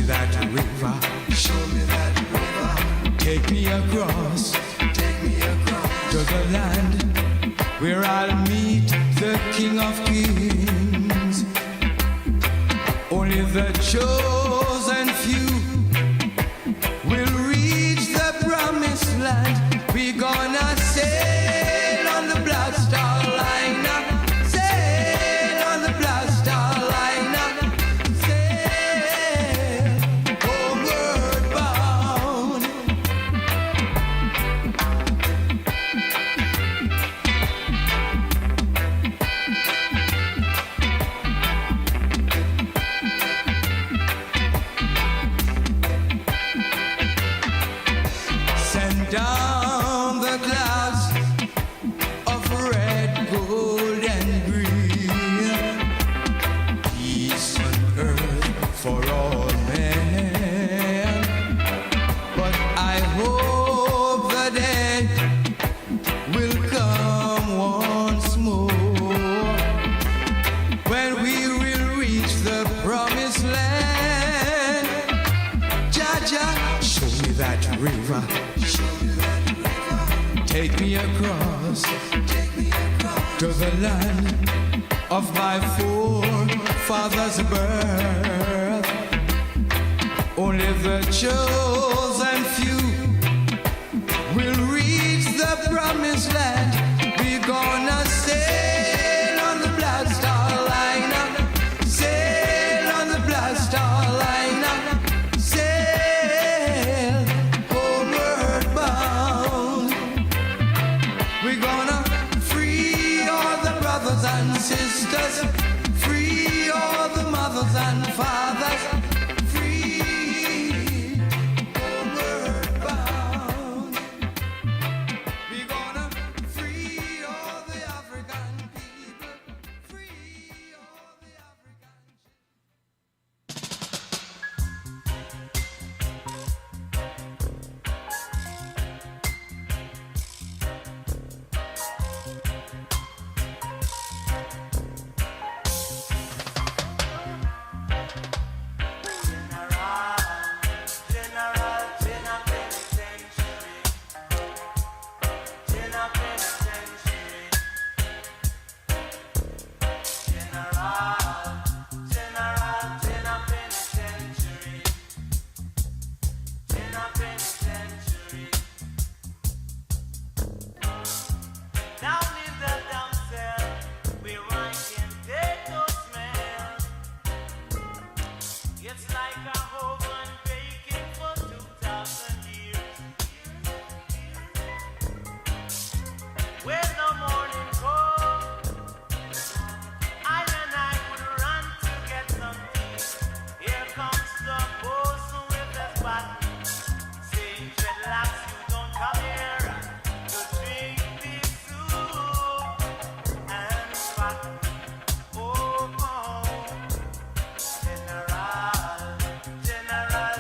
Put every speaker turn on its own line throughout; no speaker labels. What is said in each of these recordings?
me that river. Show me that river. Take me across. Take me across to the land where I'll meet the King of Kings. Only the chosen few will reach the promised land. We gonna sail on the Black Star Liner. Sail on the Black Star Liner. Sail homeward bound. Send down the clouds of red, gold, and green. Peace on earth for all men. But I hope the day will come once more when we will reach the promised land. Jah, show me that river. Take me across to the land of my forefathers' birth. Only the chosen few will reach the promised land. We gonna sail on the Black Star Liner. Sail on the Black Star Liner. Sail homeward bound. We're gonna free all the brothers and sisters, free all the mothers and fathers, free homeward bound. We're gonna free all the African people, free all the African
General,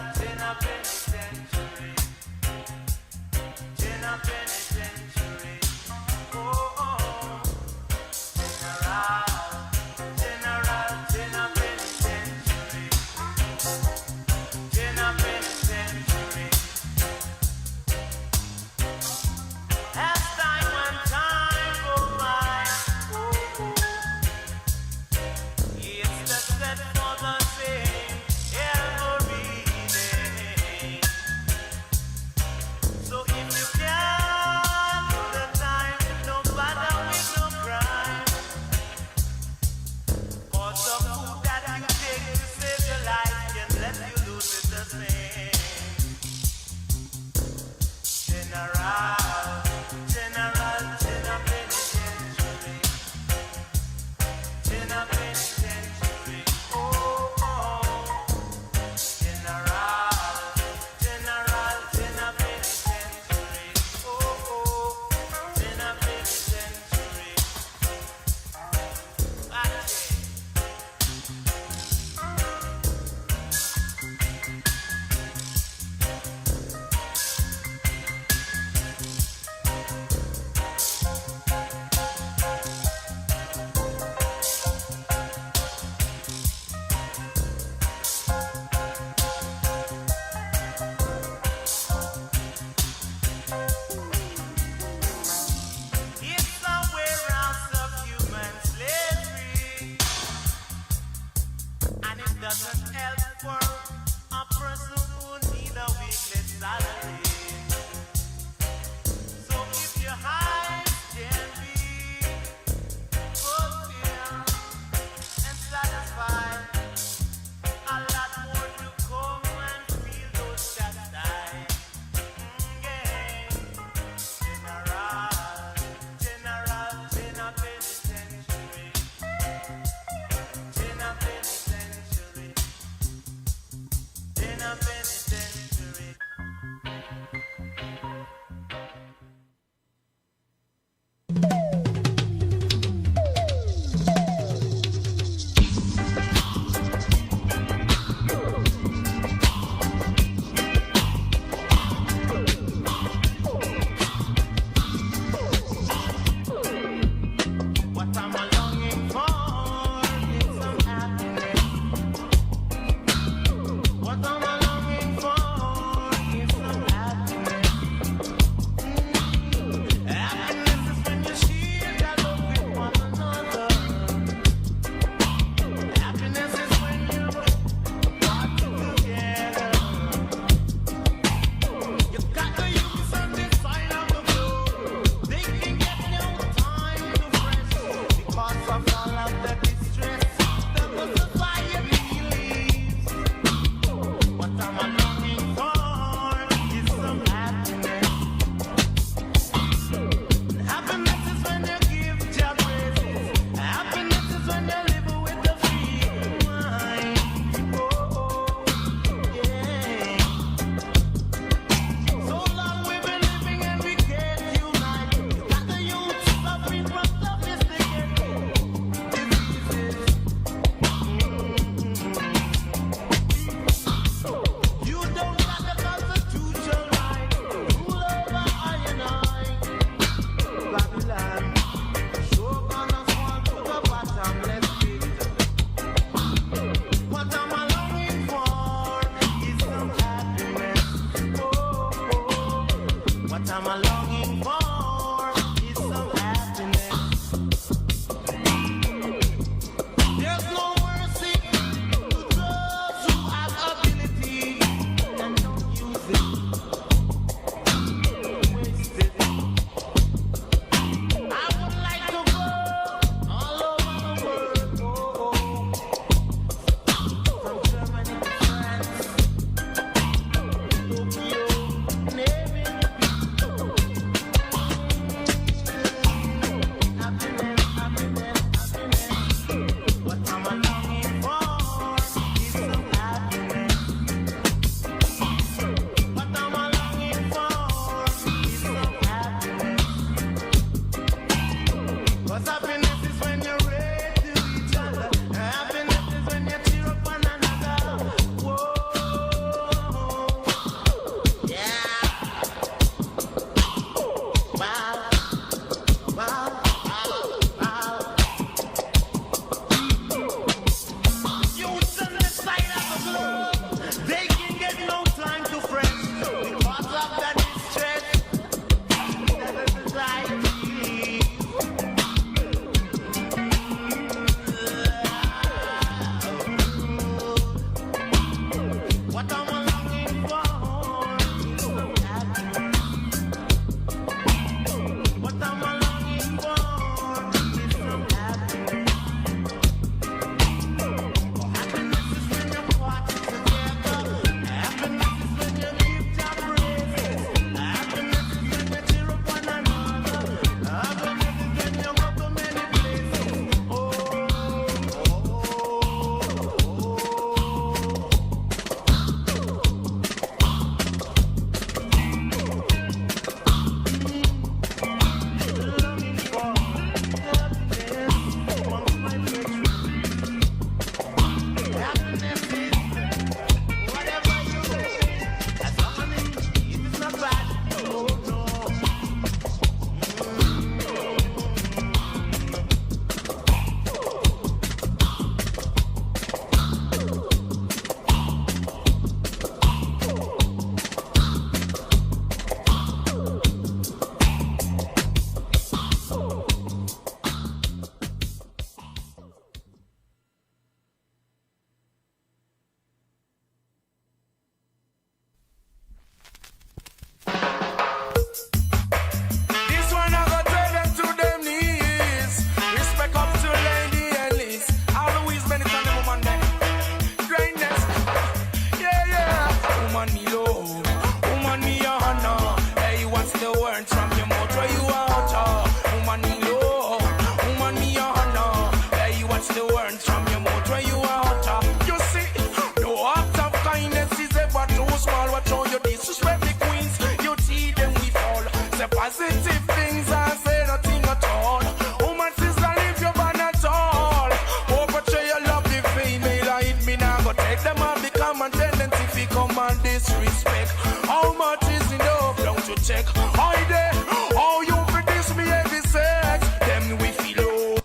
disrespect. How much is enough? Don't you check? I there. Oh, you for this me every sex. Them we feel low.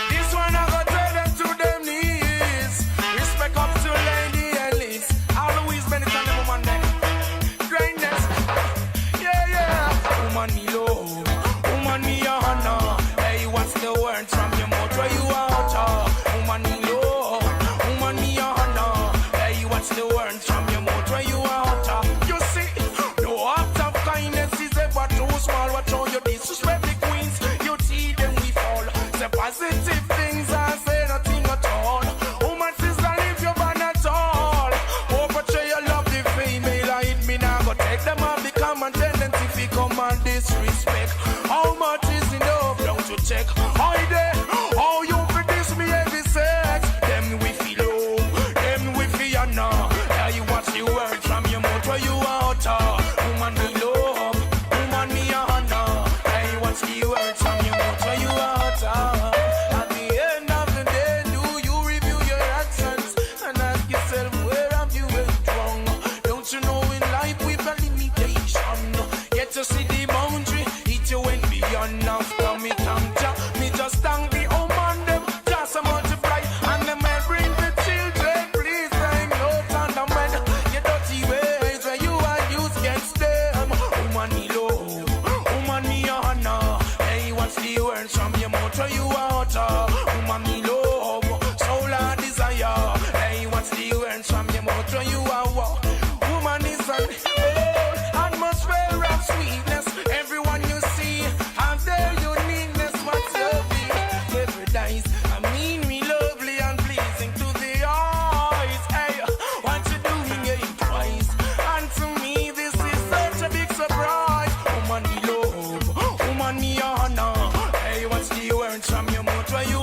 This one I go tell them to them knees. Respect up to Lady Ellis. I'll always been it on the woman there. Greatness. Yeah, yeah. Woman me love. Woman me honor. Hey, what's the word from your mouth where you out? Woman me love. Woman me honor. Hey, what's the word from your mouth where you out? You see, no act of kindness is ever too small. Watch how you disrespect the queens. You see them we fall. Say positive things and say nothing at all. Woman sister, leave your man at all. Oh, but you love the female. I hit me now. Go take them off the common tendency if you come and disrespect. How much is enough? Don't you check? I there. Oh, you for this me every sex. Them we feel low. Them we feel honor. Yeah, you watch the word from your mouth where you out. Woman me love. Woman me honor. Yeah, you watch the word from your mouth where you out. At the end of the day, do you review your actions and ask yourself where have you went wrong? Don't you know in life we've a limitation? Yet to see the boundary, it you went beyond. After me thank ya, me just thank the woman them just a multiply and them may bring the children. Please bring notes on the men. Your dirty ways where you are used against them. Woman me love, woman me honor. Hey, what's the words from your mouth where you out? Woman me love, soul and desire. Hey, what's the words from your mouth where you out? Woman is an atmosphere of sweetness. Everyone you see have their uniqueness. What's lovely? Paradise. I mean me lovely and pleasing to the eyes. Hey, what you doing it twice? And to me this is such a big surprise. Woman me love, woman me honor. Hey, what's the words from your mouth where you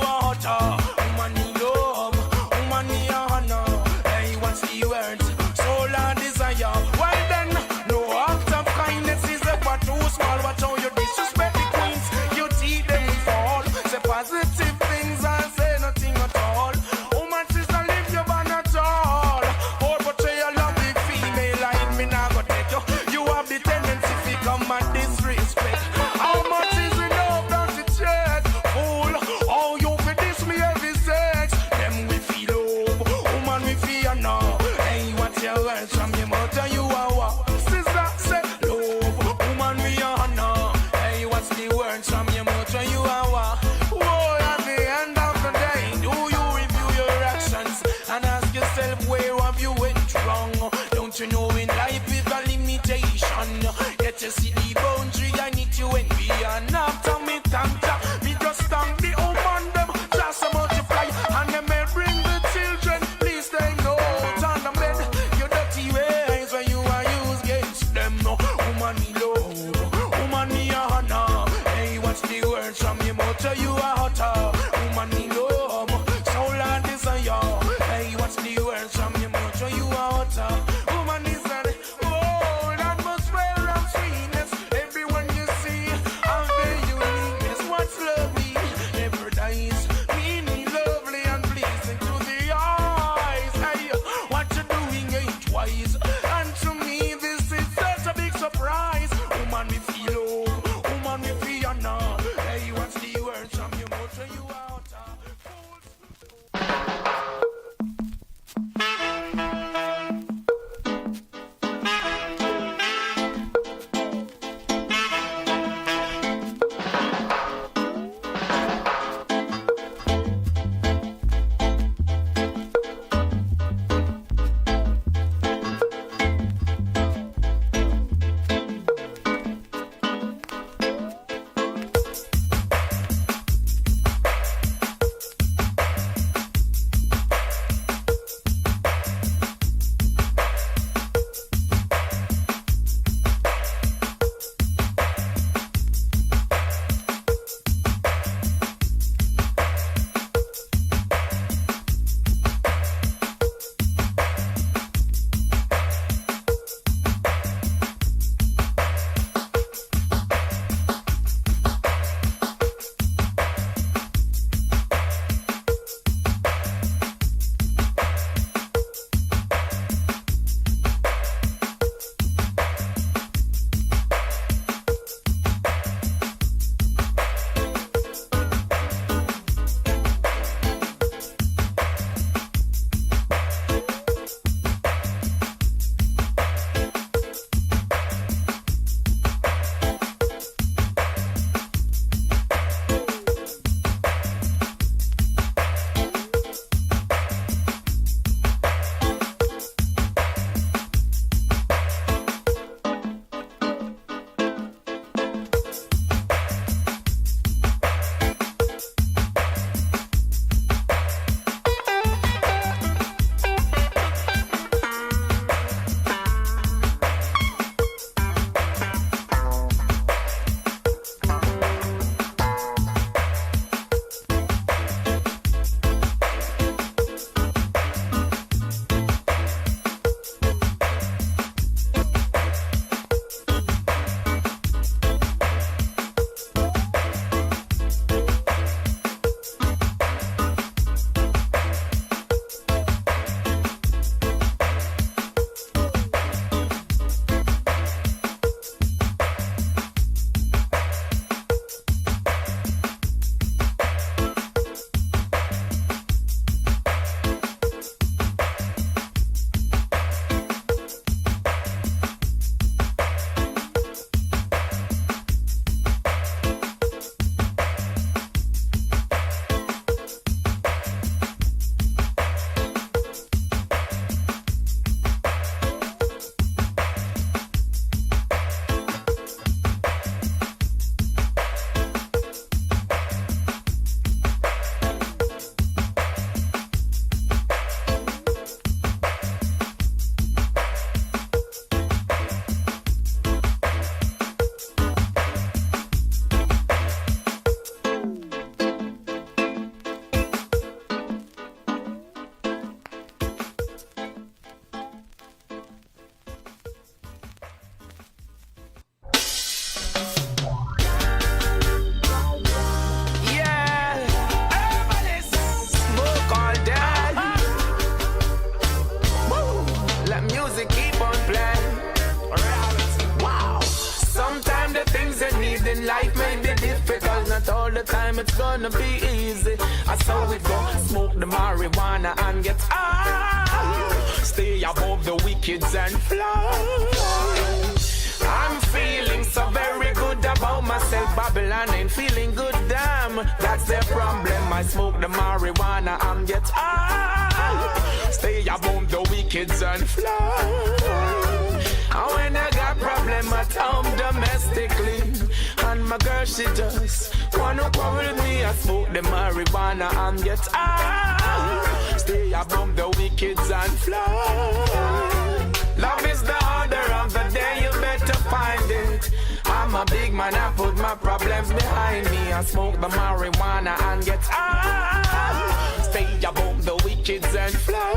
gonna be easy. I saw it go, smoke the marijuana and get high. Stay above the wickeds and fly. I'm feeling so very good about myself. Babylon ain't feeling good, damn. That's their problem. I smoke the marijuana and get high. Stay above the wickeds and fly. And when I got problem at home domestically, and my girl she just wanna quarrel with me, I smoke the marijuana and get high. Stay above the wickeds and fly. Love is the order of the day, you better find it. I'm a big man, I put my problems behind me. I smoke the marijuana and get high. Stay above the wickeds and fly.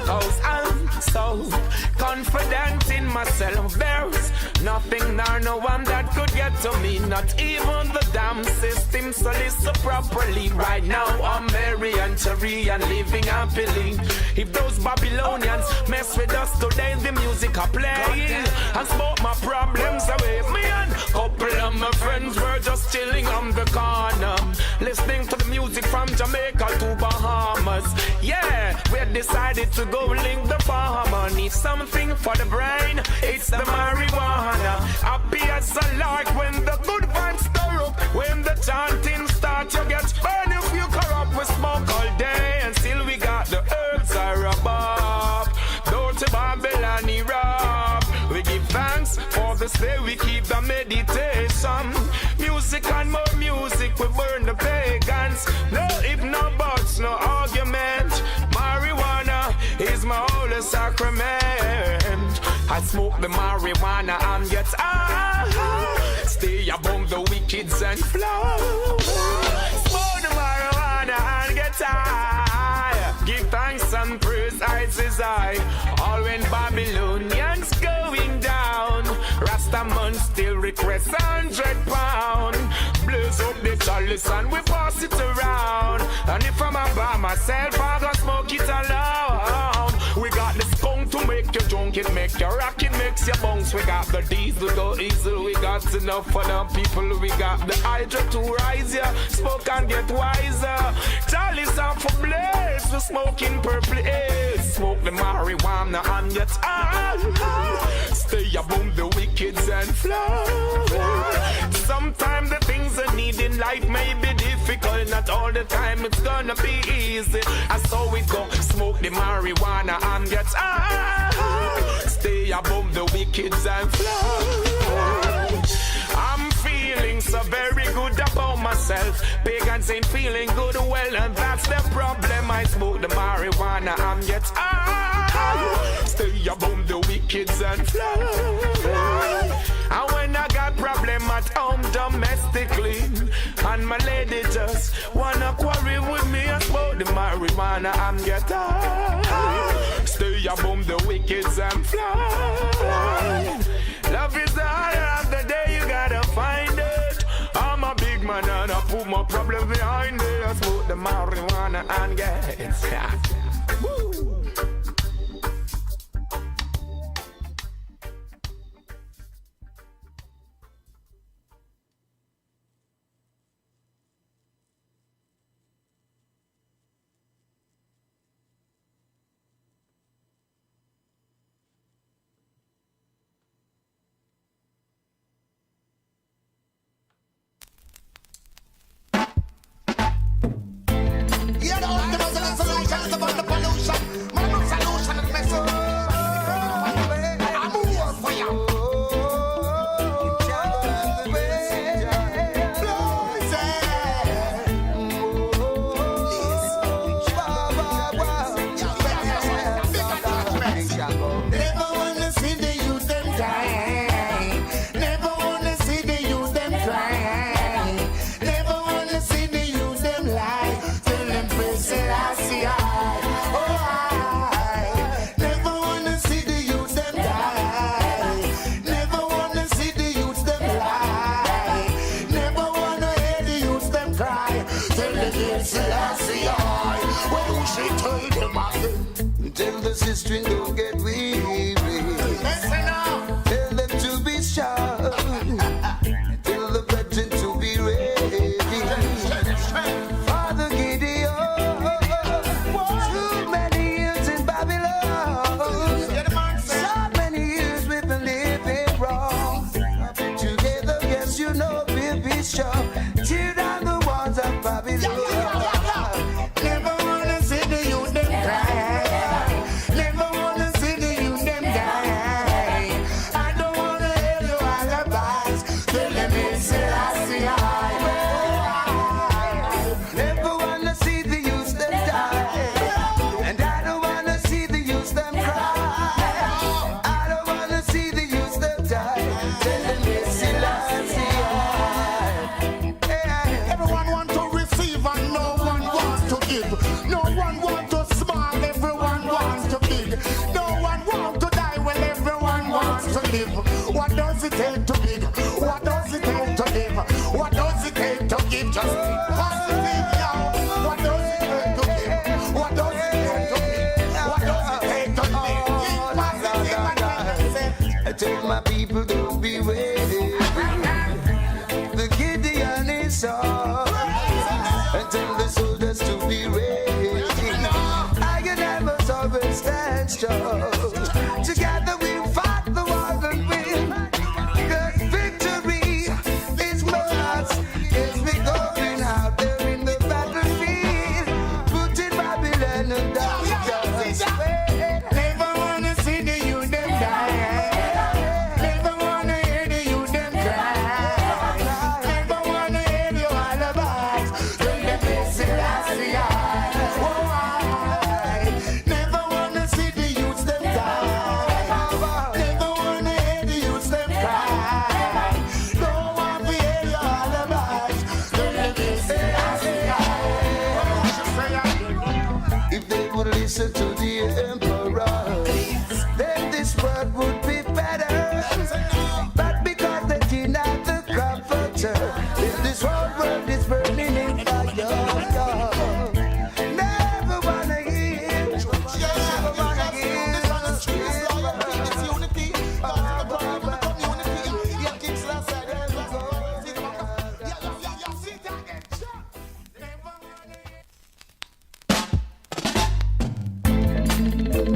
Cause I'm so confident in myself. There's nothing nor no one that could get to me. Not even the damn system. So listen properly. Right now I'm merry and cheery and living happily. If those Babylonians mess with us today, the music I play and smoke my problems away. Me and couple of my friends were just chilling on the corner, listening to the music from Jamaica to Bahamas. Yeah, we decided to go link the farmer. Need something for the brain, it's the marijuana. Happy as a lark when the good vibes stir up. When the chanting starts, you get burned if you corrupt. We smoke all day and still we got the herbs are above. Don't you Babylon rob. We give thanks for this day, we keep the meditation. Music and more music, we burn the pagans. No if, no buts, no argument. Marijuana is my holy sacrament. I smoke the marijuana and get high. Stay above the wickeds and fly. Smoke the marijuana and get high. Give thanks and praise, I says I. All when Babylonians going down, Rastaman still request £100. Blaze up the chalice and we pass it around. And if I'm by myself, I go smoke it alone. We got the skunk to make you drunk, it make you rock, it makes you bounce. We got the diesel go easy, we got enough for the people. We got the hydro to rise ya, smoke and get wiser. Chalice out for blaze, we smoking purple haze. Smoke the marijuana and get high. Stay above the wickeds and fly. Sometimes the things I need in life may be difficult. Not all the time it's gonna be easy. I saw it go, smoke the marijuana and get high. Stay above the wickeds and fly. I'm feeling so very good about myself. Pagans ain't feeling good, well, and that's the problem. I smoke the marijuana and get high. Stay above the wickeds and fly. And when I got problem at home domestically, and my lady just wanna quarrel with me, I smoke the marijuana and get high. Stay above the wickeds and fly. Love is the higher of the day, you gotta find it. I'm a big man and I put my problem behind me. I smoke the marijuana and get it. Woo.
Tell the sister don't get weary. Tell them to be sharp. Tell the brethren to be ready.
one want to small, everyone wants to big. No one wants to die when everyone wants to live. What does it take to big? What does it take to live? What does it take to give? Just think positive, yo. What does it take to give? What does it take to give? What does it take to live? Think positive and
I tell my people don't be waiting. The Gideon is on. I tell the soldiers to be ready. I can never always stand strong. Together we fight the war and win. The victory is ours. Yes, we're going out there in the battlefield, putting Babylon down.
never wanna see the youth them die. Never wanna hear the youth them cry. Never wanna hear you all about them the best last year. Oh, I never wanna see the youths them die. Never wanna hear the youths them cry. Don't want to hear you all about them the best last year.
If they would listen to the emperor, then this world would be better. But because they deny the comforter, if this whole world is burning in fire, never wanna hear, never wanna hear.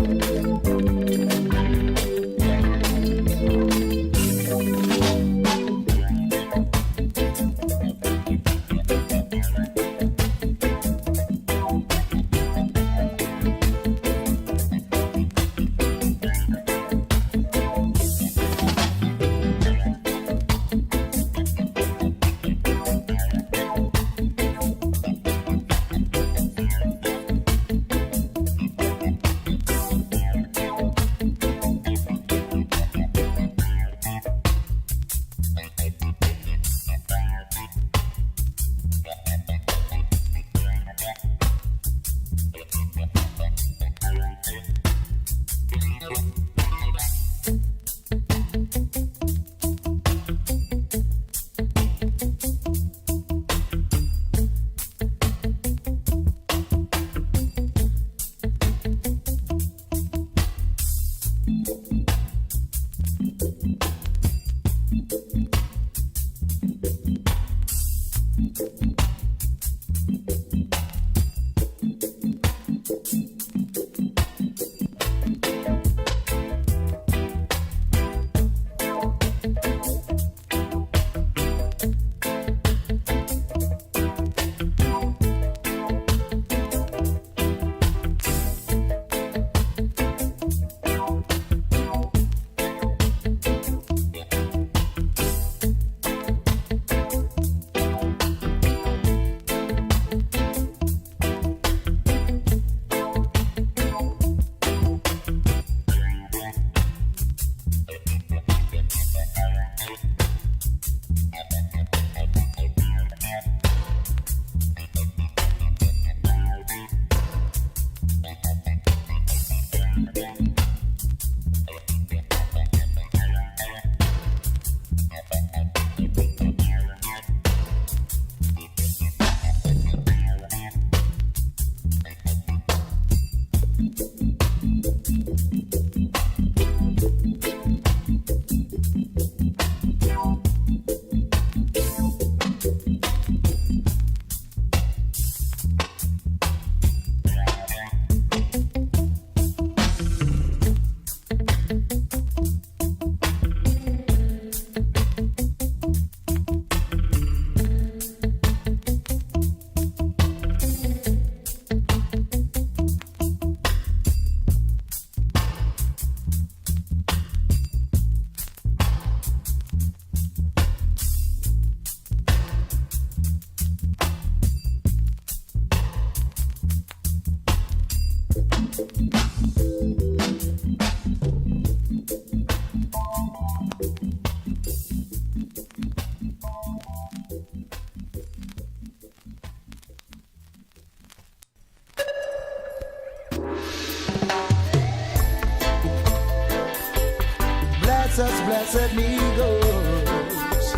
bless us, blessed Negroes.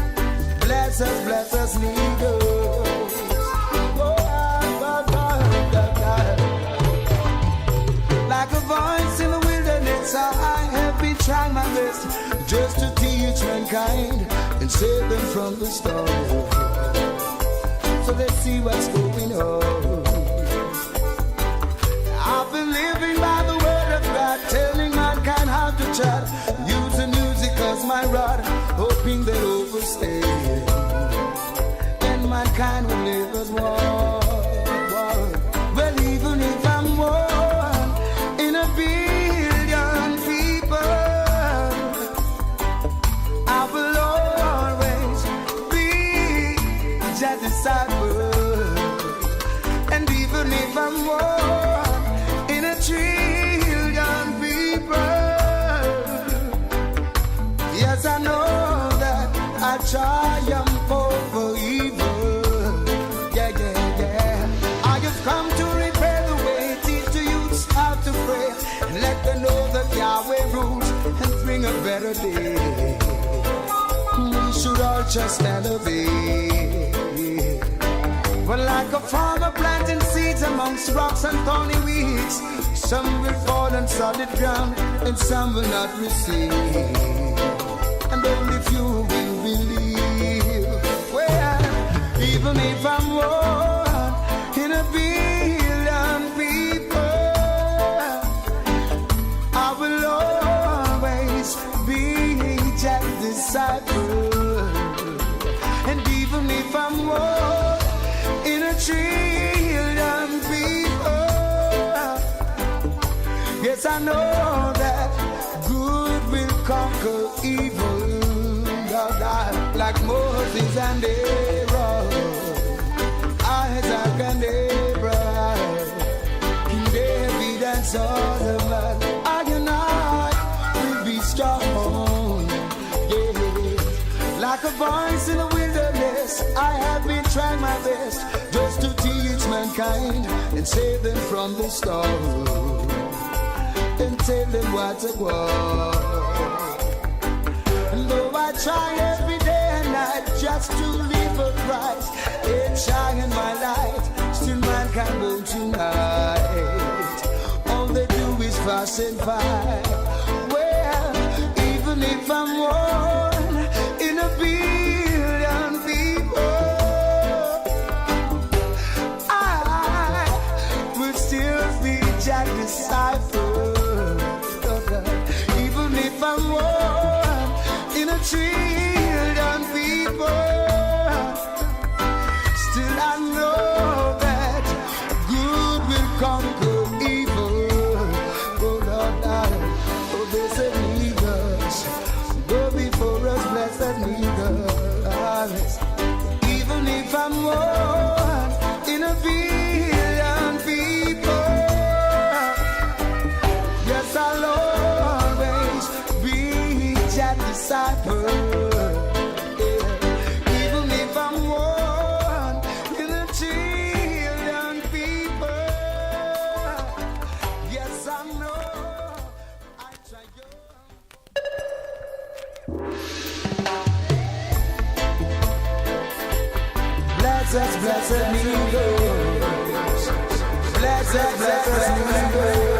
Bless us, Negroes. Oh, like a voice in the wilderness, I have been trying my best just to teach mankind and save them from the storm. So let's see what's going on. I've been living by the word of God, telling mankind how to chat, using music as my rod, hoping they'll overstay, and mankind will live as one. Well, even if I'm one in a billion people, I will always be just disciple. And even if I'm one in a trillion people, yes, I know that I triumph over evil. Yeah, yeah, yeah. I have come to repair the way, teach the youths how to pray, and let them know that Yahweh rules and bring a better day. We should all just stand obey. Well, like a farmer planting seeds amongst rocks and thorny weeds, some will fall on solid ground and some will not receive, and only few will believe. Well, even if I'm one in a billion people, I will always be just disciple. And even if I'm one in a trillion people, yes, I know that good will conquer evil. Like Moses and Aaron, Isaac and Abraham, King David and Solomon, I and I will be strong. Yeah. Like a voice in the wilderness, I have been trying my best just to teach mankind and save them from the storm, and tell them what to want. And though I try every day and night just to live for Christ and shine my light, still mankind won't unite. All they do is fuss and fight. Well, even if I'm one in a billion people, I will still be just a disciple. Even if I'm one in a trillion people, still I know that good will conquer evil. Oh Lord, oh blessed Negroes, go before us, blessed Negroes. Even if I'm one in a billion people, yes, I'll always be that disciple. Yeah. Even if I'm one in a trillion people, yes, I know I try Bless us, blessed Negroes. Bless us, blessed Negroes.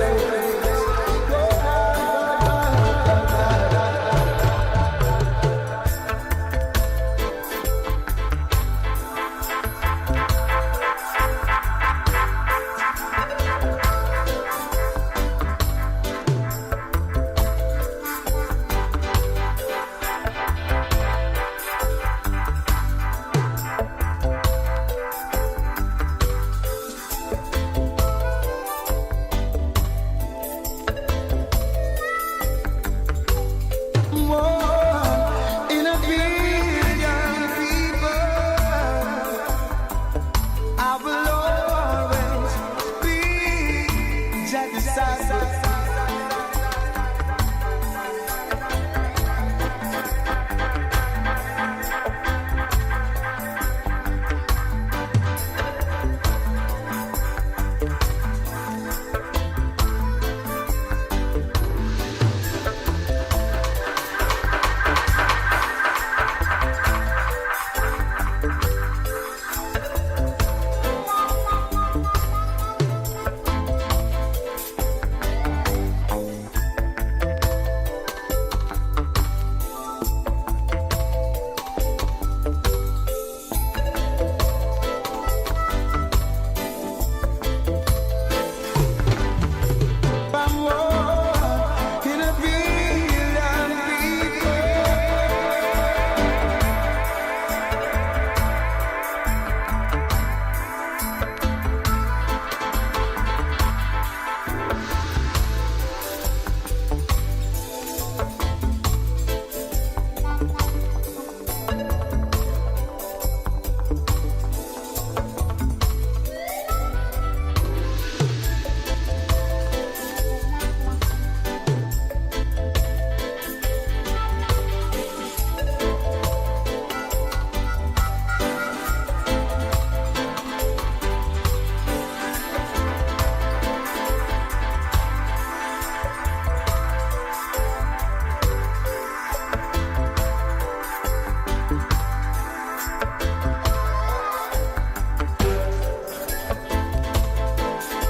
war in a billion people.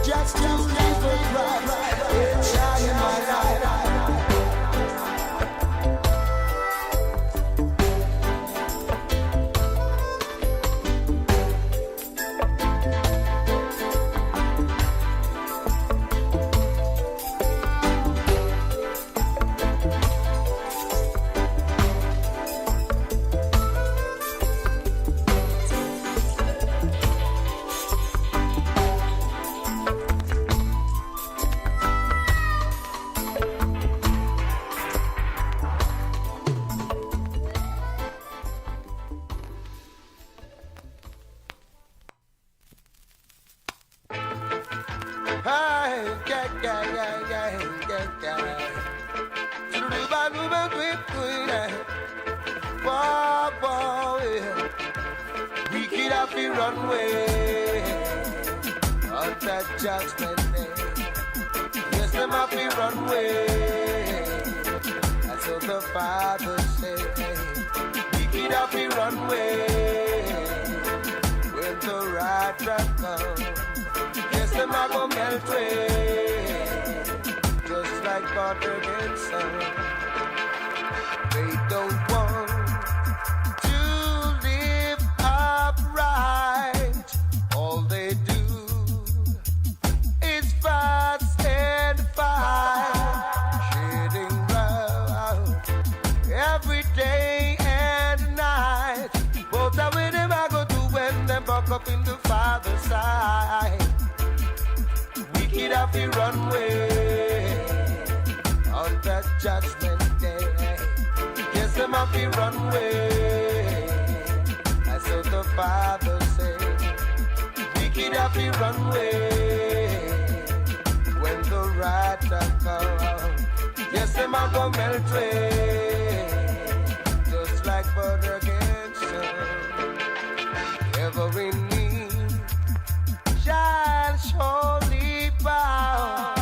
Just to live a Christ, enjoy my life. We get off the runway on that judgment day. Yes, them off the runway. That's what the Bible says. We get off the runway when the right track comes. Yes, them are gonna melt away just like butter and sun. They don't want to live upright. All they do is fast and fight, shedding blood every day and night. But I will never go to when them buck up in the Father's side. Wicked off the runway on that judgment day. Yes, them off the runway. That's what the Father said. Wicked off the runway when the right time comes. Yes, them off go melt away just like butter against sun. Every knee shall surely bow,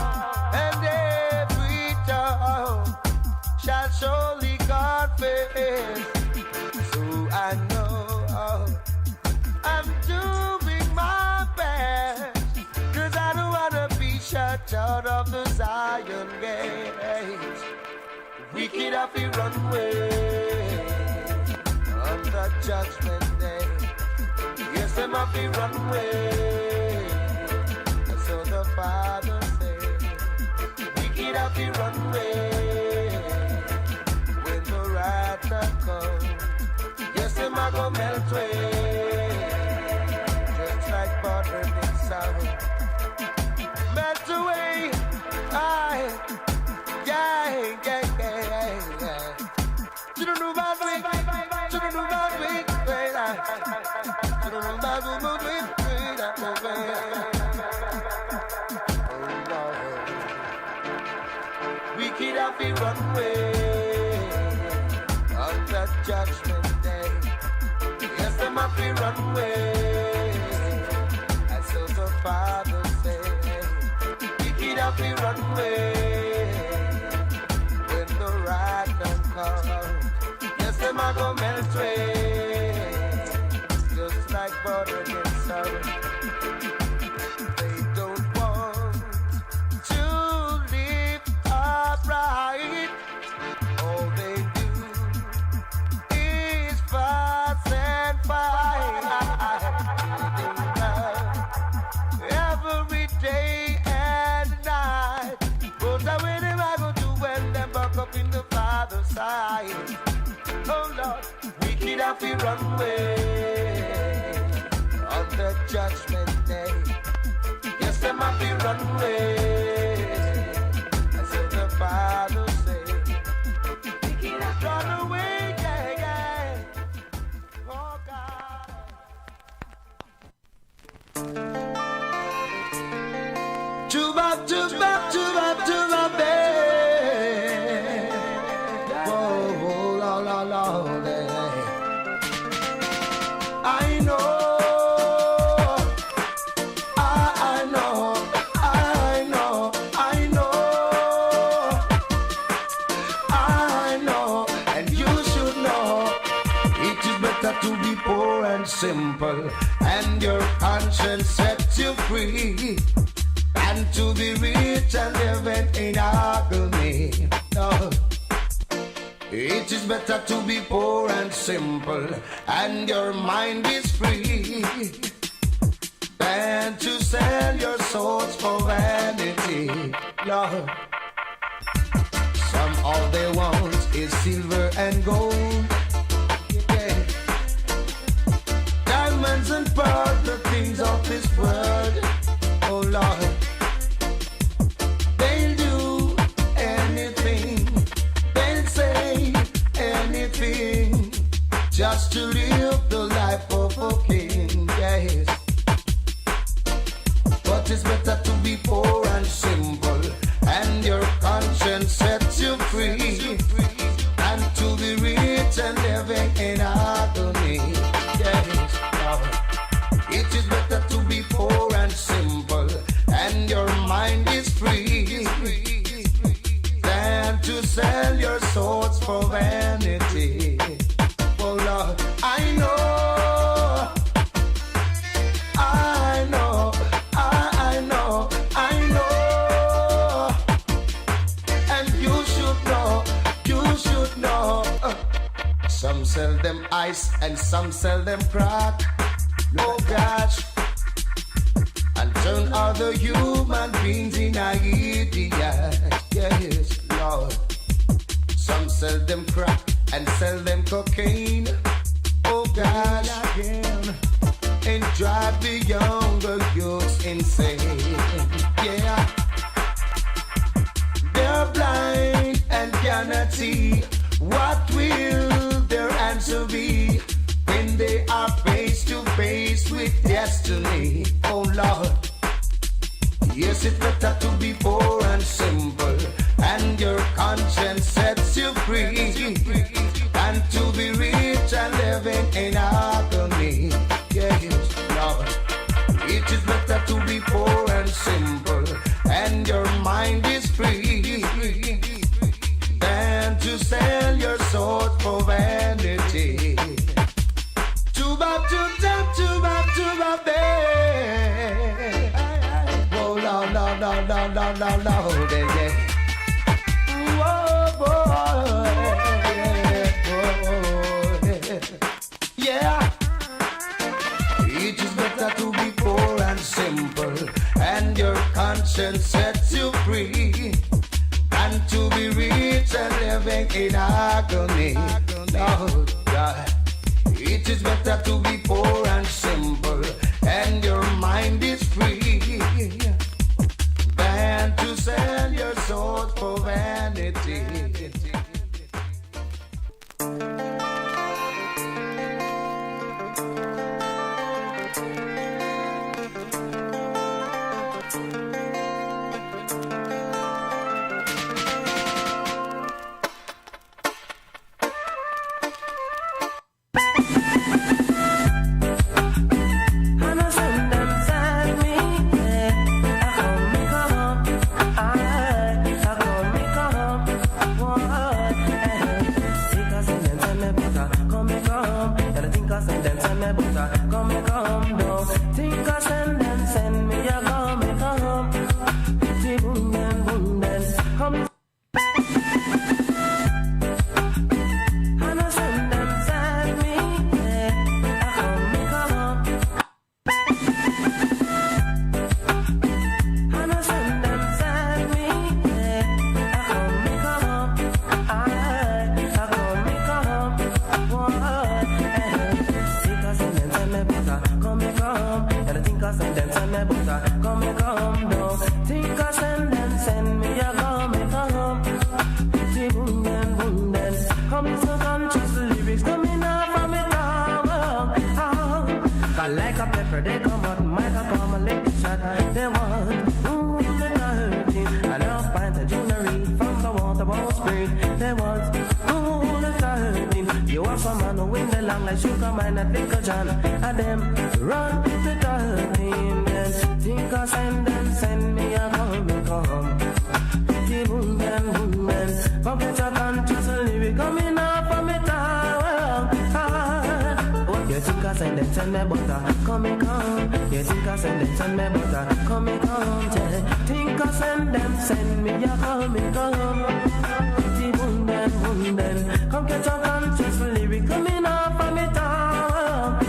and every tongue shall surely confess. So I know I'm doing my best, 'cause I don't wanna be shut out of the Zion gate. Wicked off the runway on the judgment day. Yes, them off the runway. That's what the Father said. Wicked off the runway when the right time comes. Yes, them a go melt away just like butter in sun. Melt away, aye, yeah, yeah, yeah, yeah. You don't know about me, you don't know about me, you don't know about me, wicked off the runway on that judgment day. Yes, them off the runway. That's what the Father said. Wicked off the runway when the right time comes. Yes, them a go melt away just like butter in sun. They don't want to live upright. All they do is fuss and fight, every day and night. have to run away on the judgment day. Yes, them have to run away. That's what the Bible say. Run away, yeah, yeah. Oh God. Tuba, tuba, tuba, tuba, babe. Whoa, la, la, la, la. I know, I know, I know, I know, I know, and you should know. It is better to be poor and simple, and your conscience sets you free, and to be rich and living in agony. No. It is better to be poor and simple, and your mind is free, than to sell your souls for vanity. Lord, some all they want is silver and gold, yeah. Diamonds and pearls, the things of this world. Oh Lord, they'll do anything, they'll say anything, just to live the life of a king, yes. But it's better to be poor and simple, and your conscience sets you free, and to be rich and living in agony, yes. It is better to be poor and simple, and your mind is free, than to sell your souls for vanity. Oh Lord, I know, I know, I know, I know, and you should know, you should know. Some sell them ice and some sell them crack. Oh gosh, and turn other human beings in a idiot. Yes, Lord. Some sell them crack and sell them cocaine. Oh gosh, again, and drive the younger youths insane. Yeah, they're blind and cannot see. What will their answer be when they are face to face with destiny? Oh Lord, yes, it's better to be poor and simple, and your conscience sets you free, and to be rich and living in agony. Yes, Lord, it is better to be poor and simple, and your mind is free, than to sell your soul for vanity. Tuba, tuba, tuba, tuba, babe. Oh, no, no, no, no, no, no, no, yeah. Whoa, boy, yeah. It is better to be poor and simple, and your conscience sets you free, and to be rich and living in agony. Oh, God. It is better to be poor and simple, and your mind is free, than to sell your soul for vanity.
One There was all the 13. You are some man who in the long like sugar mine at Pickle John. And them run the 13. Then think I send me a come. The boom then. Forget your conscious lyric coming up from me tower. What you think I send me butter? Come. You think I send me butter? Come. Think I send me a come. The boom then. Come get your conscious lyric coming up from me tower.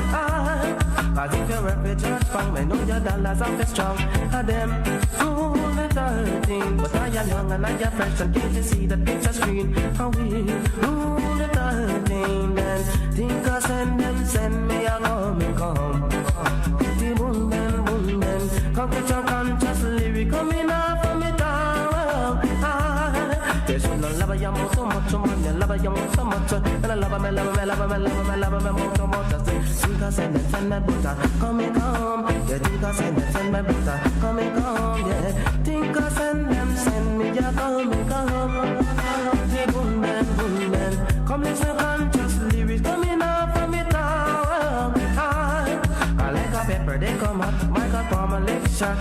Cause if you rap with church funk, me know your dollars off is strong. And them fool the 13. But I am young and I am fresh and can't you see the picture screen? How we rule the 13. Then think I send me a come. The boom then. Come get your conscious lyric coming up from me tower. Yes, you love your mouth so much, man. You love your mouth so much. And I love me mouth so much. Think I send me butter, come. You think I send me butter, come. Yeah, think I send me ya come. The boom then. Come listen conscious lyrics coming up from me tower. I like a pepper, they come up. Michael Palmer lecture.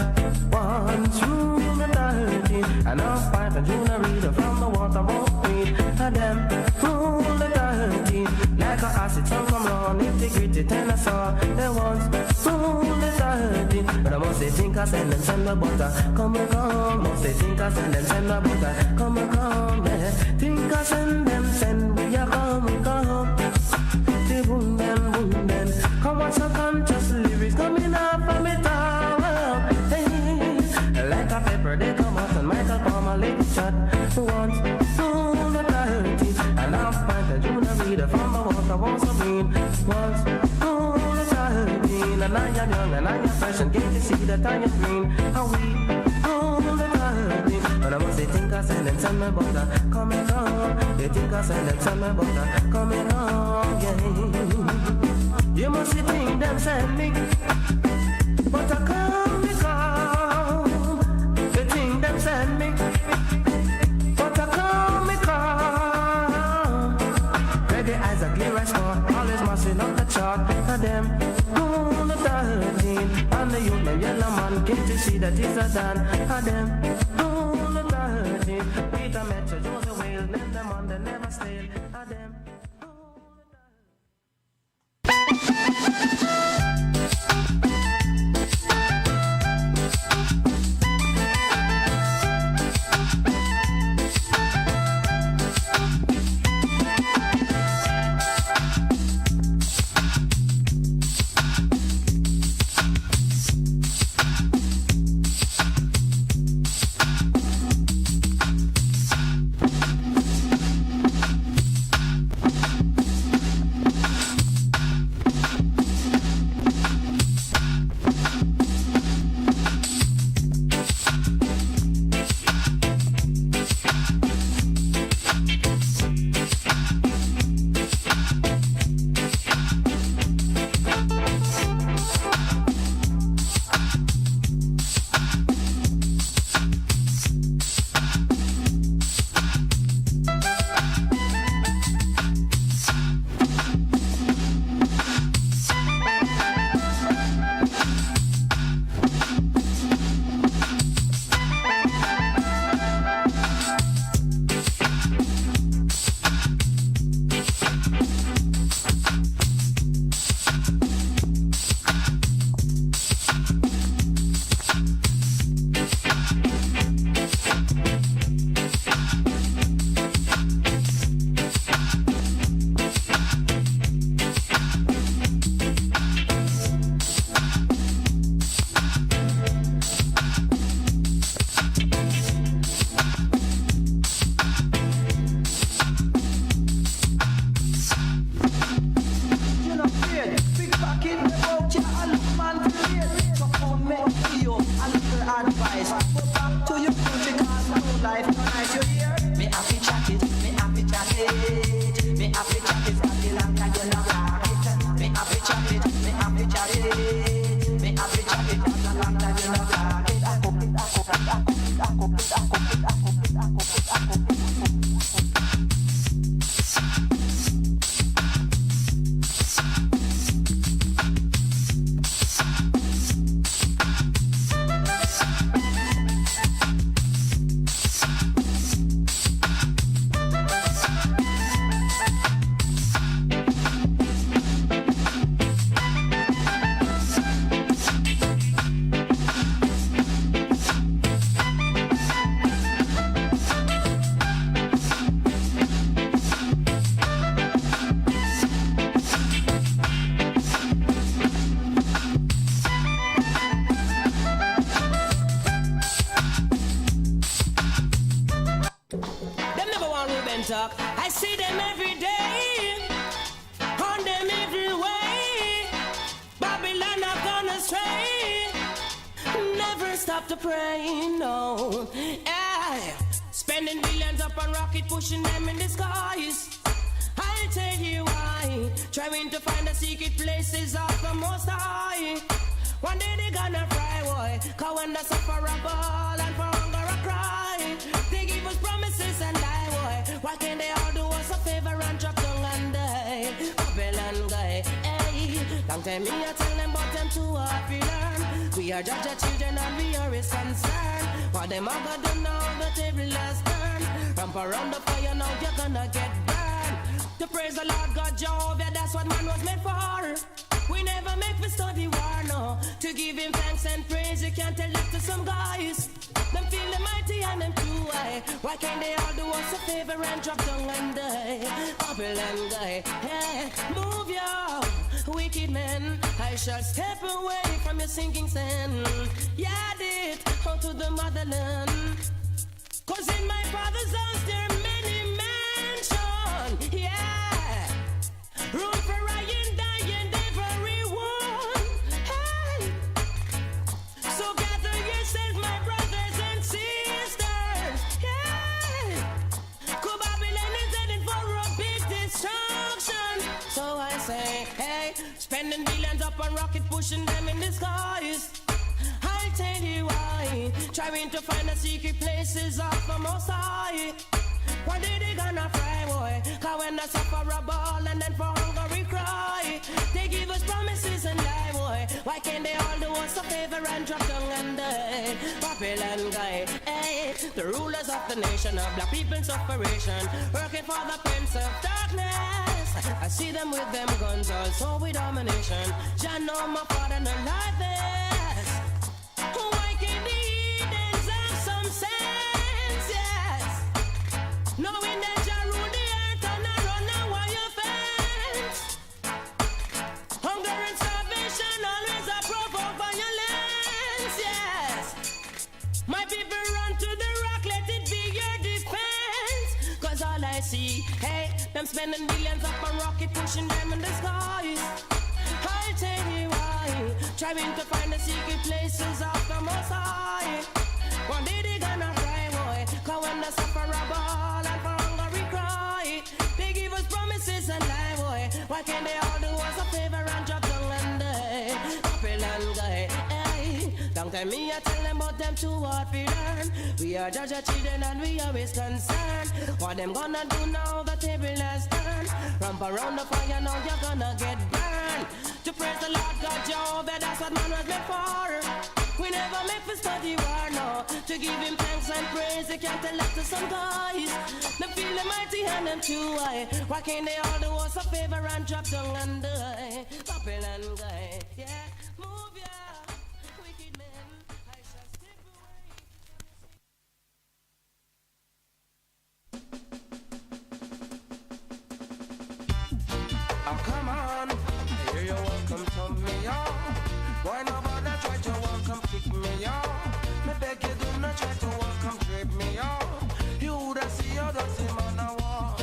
1 through the 13. And I'll find a junior reader from the water won't read. And them through the 13. Like a acid song come on, integrity tenor. There was through the 13. But I must say think I send the butter. Come. Must say think I send the butter. Come. Yeah. Think I send me a come. The boom then. Come watch your conscious lyrics coming up from me tower. Hey. Like a pepper they come out and Michael Palmer lick shot. Once through the 13. And I'll find a junior reader from the water once a green. Once through the 13. And I am young and I am fresh and can't you see that I am green? How we through the 13. But I must say think I send me butter. Come. You think I send me butter. Come. Yeah. You must think them send me. But I come. You think them send me. But I come. Ready eyes are clear as snow. Always mashing up the chart. And them on the 13. And the youth name yellow man. Can't you see that it's a Dan? And them on the 13. Peter Metro, Joseph Wales. Name them on the never stayed. And them. talk. I see them every day, on them every way. Babylon have gone astray. Never stop to pray, no. Spending billions up on rocket, pushing them in the skies. I'll tell you why. Trying to find the secret places of the Most High. One day they gonna fry, boy. Cause when the suffer a ball and for hunger a cry, they give us promises and lie, boy. Why can't they all do us a favor and drop down and die? Babylon guy, hey. Long time me I tell them but them too hard to learn. We are judge our children and we are his concern. What them are gonna do now, the table has turned. Ramp around the fire now, you're gonna get burned. To praise the Lord God Jehovah, that's what man was made for. We never make me study war, no. To give him thanks and praise, you can't tell that to some guys. Them feel the mighty and them too high. Why can't they all do us a favor and drop down and die? Babylon guy, hey, move your wicked men. I shall step away from your sinking sand. Yeah, it out to the motherland. Cause in my father's house there are many mansions, yeah. Room for Ryan, dying, everyone. Hey. So gather yourselves, my brothers and sisters, yeah. Cause Babylon is heading for a big destruction. So I say, hey, spending billions up on rocket, pushing them in the skies. I'll tell you why. Trying to find the secret places of the Most High. One day they gonna fry, boy. Cause when the suffer a ball and then for hunger we cry, they give us promises and lie, boy. Why can't they all do us a favor and drop down and die? Babylon guy, hey. The rulers of the nation of black people's separation, working for the prince of darkness. I see them with them guns, also with domination. Jah know my father no like this. Why can't the heathens have some sense, yes? Knowing that Jah rule the earth and I run a wire fence. Hunger and starvation always a provoke violence, yes. My people run to the rock, let it be your defense. Cause all I see, hey, them spending billions up on rocket, pushing them in the skies. I'll tell you why. Trying to find the secret places of the Most High. One day they gonna fry, boy. Cause when the suffer a ball and for hunger we cry, they give us promises and lie, boy. Why can't they all do us a favor and drop down and die? Babylon guy, hey. Long time me I tell them but them too hard to learn. We are judge our children and we always concerned. What them gonna do now, the table has turned. Ramp around the fire now, you're gonna get burned. To praise the Lord God Jehovah, that's what man was made for. We never make for study war, no. To give him thanks and praise, you can't tell that to some guys. Them feel the mighty and them too high. Why can't they all do us a favor and drop down and die? Babylon guy, yeah. Move ya, wicked men. I shall step away. Oh, come on. I hear you welcome to me, y'all. Why nobody try to welcome kick me, y'all? Me beg you do not try to welcome trip me, y'all. You would see how that's him on the wall.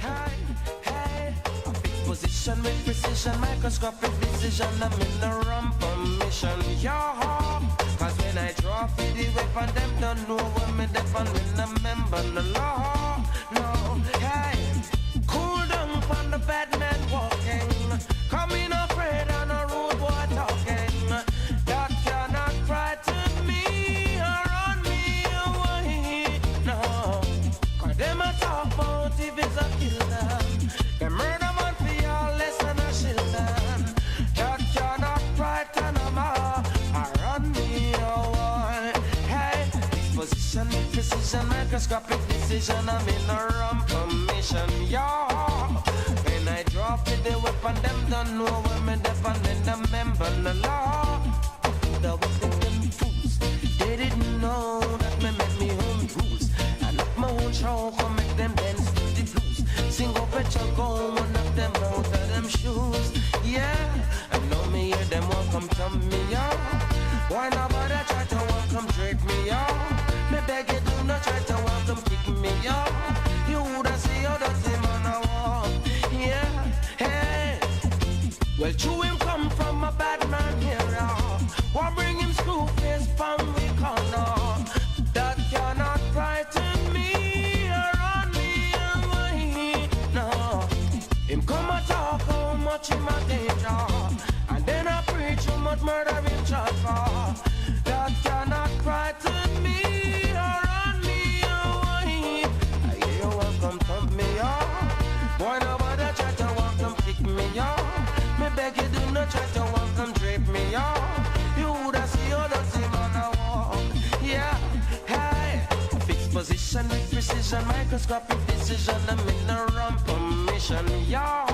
Hey, hey. A big position with precision, microscopic decision. I'm in the run permission, y'all. Cause when I draw for the weapon, them don't know when me defend when I remember the law. No, hey. Cool down from the bad man walking. Coming afraid on a road boy talking. That cannot frighten me or run me away. No, cause them a talk about if it's a killer. The murder man for y'all less than a children. That cannot frighten them all or run me away. Hey, disposition, precision, microscopic decision. I'm in a wrong permission, y'all. When I drop it, the weapon, them don't know when me defend in the member the law. The weapon, them fools, they didn't know that me make me own rules. And up my own show, come make them dance to the blues. Sing up at your go, one of them out of them shoes. Yeah, I know me hear them welcome to me, y'all. Why nobody try to welcome treat me, y'all? Me beg you do not try to welcome kick me, y'all. You woulda see how much in my danger. And then I preach how much murder in church for. That cannot frighten me or run me away. I hear you want come thump me off. Boy, nobody try to want come pick me off. Me beg you do not try to want come drape me off. You woulda see you don't see man I walk. Yeah, hey. Fixed position with precision, microscopic decision. I'm in a run permission, yeah.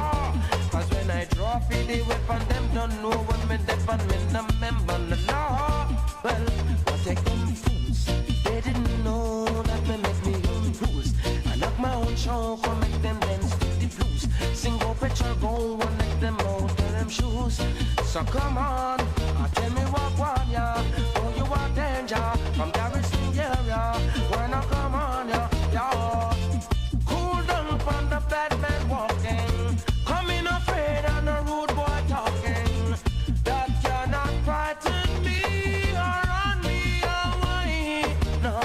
Cause when I draw for the weapon, them don't know when me dep and me no member the law. Well, I take them fools. They didn't know that me make me own rules. I knock my own show, come make them dance to the blues. Sing go picture, go one let them out of them shoes. So come on, tell me what one ya. Oh, you are danger from Garrison area. When I come on ya, yeah. Cool down from the bad man walking. Coming afraid and a rude boy talking. That cannot frighten me or run me away. No.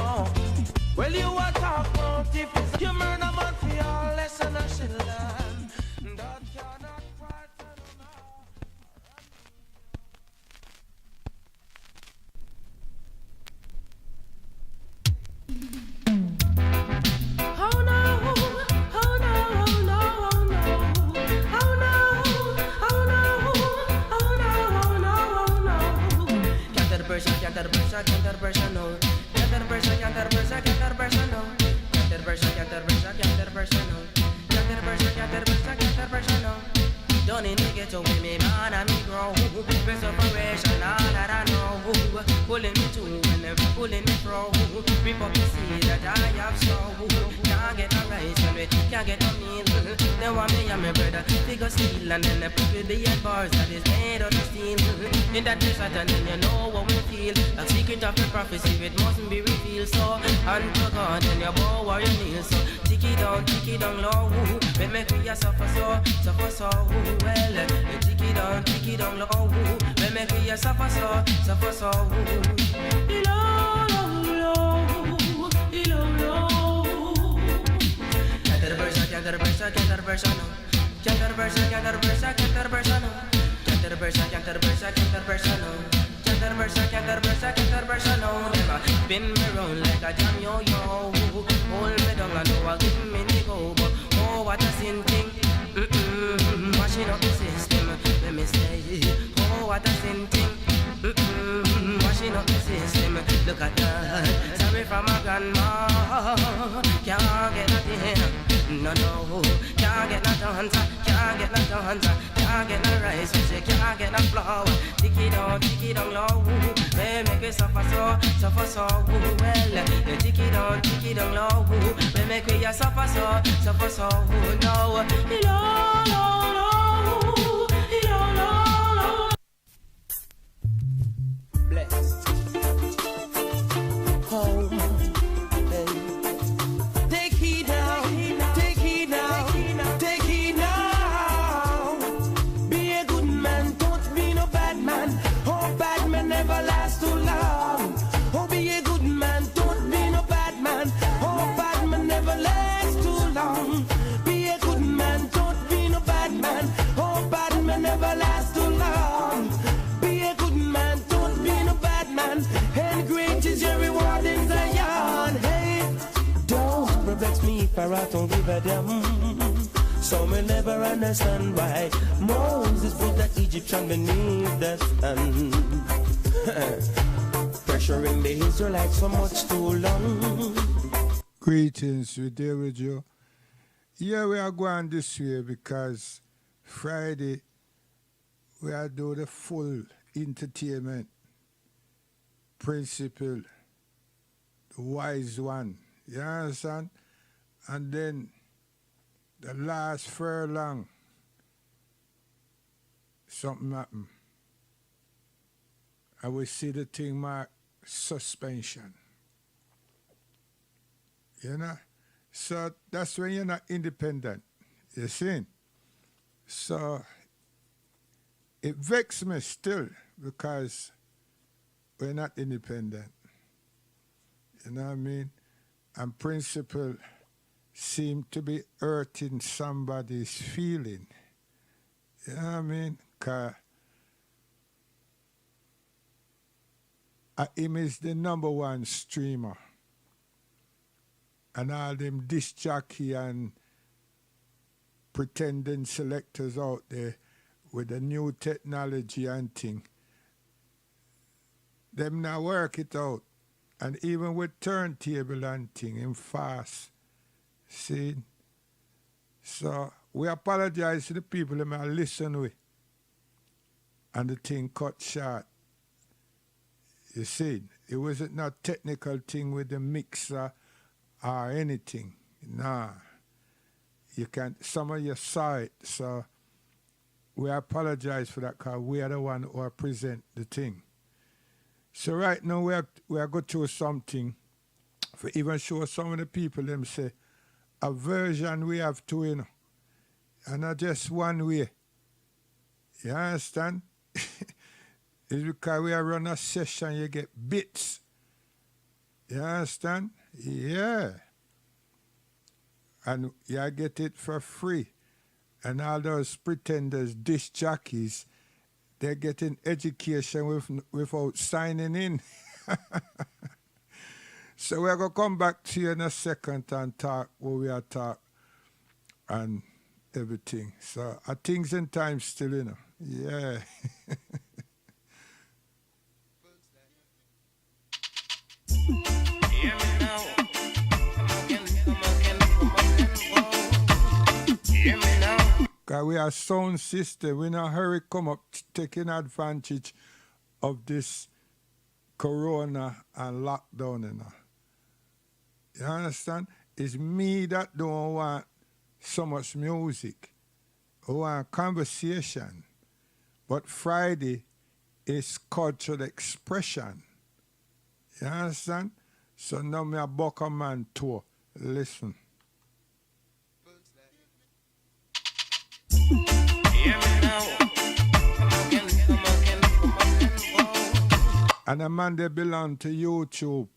Well, you are talking about if it's you murder man for your lesson I should learn. That cannot frighten me.
Oh no, oh no, oh no, oh no, oh no, oh no, oh no, oh no, oh no.
Can't pressure, no. Can't pressure, no. Can't pressure, no. Can't pressure, no. Can't pressure, no. Don't need to get away, me man, and me grow. Best operation, all that I know. Pulling me to and never pulling me through. Rip up the seed that I have sown. Can't get no rice and we can't get no meal. They want me and my brother figure steal and then they put with the head bars that is made out of steel. In that desert and then you know what we feel. A secret of the prophecy, it mustn't be revealed. So, unto God and your bow or your knees. So, tick it down low. We make we a suffer so. Well, tick it down low. We make we a suffer so. Spin me round like a jam yo-yo. Hold me down and know I give me the go. But oh, what a sin thing. Washing up the system, let me say. Oh, what a sin thing. Washing up the system, look at that. Sorry for my grandma. Can't get nothing. No, can't get no dancer. Can't get no dancer. Can't get no rice. She can't get no flour. Tick it down low. They make it suffer so. Well, tick it down low. They make it suffer so. No, blessed. Home. Hey. Take it now. Be a good man, don't be no bad man. Oh, bad man never last too long. Oh, be a good man, don't be no bad man. Oh, bad man never lasts too long. Be a good man, don't be no bad man. Oh, bad man never lasts too long. Be a good man, don't be no bad man. And great is your reward in Zion. Hey, don't perplex me if I don't give a damn. Some will never understand why Moses put the Egyptian beneath the sun. Pressuring the Israelites for much too long.
Greetings, we there with you. Yeah, we are going this way because Friday we are doing the full entertainment principle, the wise one. You understand? And then the last furlong, something happened. I will see the thing mark suspension. You know? So that's when you're not independent. You see? So it vexes me still because we're not independent. You know what I mean? And principle seem to be hurting somebody's feeling.
You know what I mean? Because him is the #1 streamer. And all them disc jockey and pretending selectors out there with the new technology and thing, them now work it out. And even with turntable and thing, him fast. See? So we apologize to the people that may listen with. And the thing cut short. You see, it wasn't no technical thing with the mixer or anything. Nah. You can't, some of you saw it, so we apologize for that because we are the one who present the thing. So right now we are going through something for even show some of the people them say a version we have to, you know, and not just one way. You understand? It's because we are run a session, you get bits. You understand? Yeah. And you get it for free. And all those pretenders, disc jockeys, they're getting education without signing in. So we're going to come back to you in a second and talk what we are talking and everything. So things and time still, you know. Yeah.
Hear me now. Hear me now.
Because we are sound system. We not hurry come up taking advantage of this corona and lockdown. You know. You understand? It's me that don't want so much music. I want conversation. But Friday is cultural expression. You understand? So now me a buck a man tour. Listen.
Hear me now. Come again.
And a man they belong to YouTube.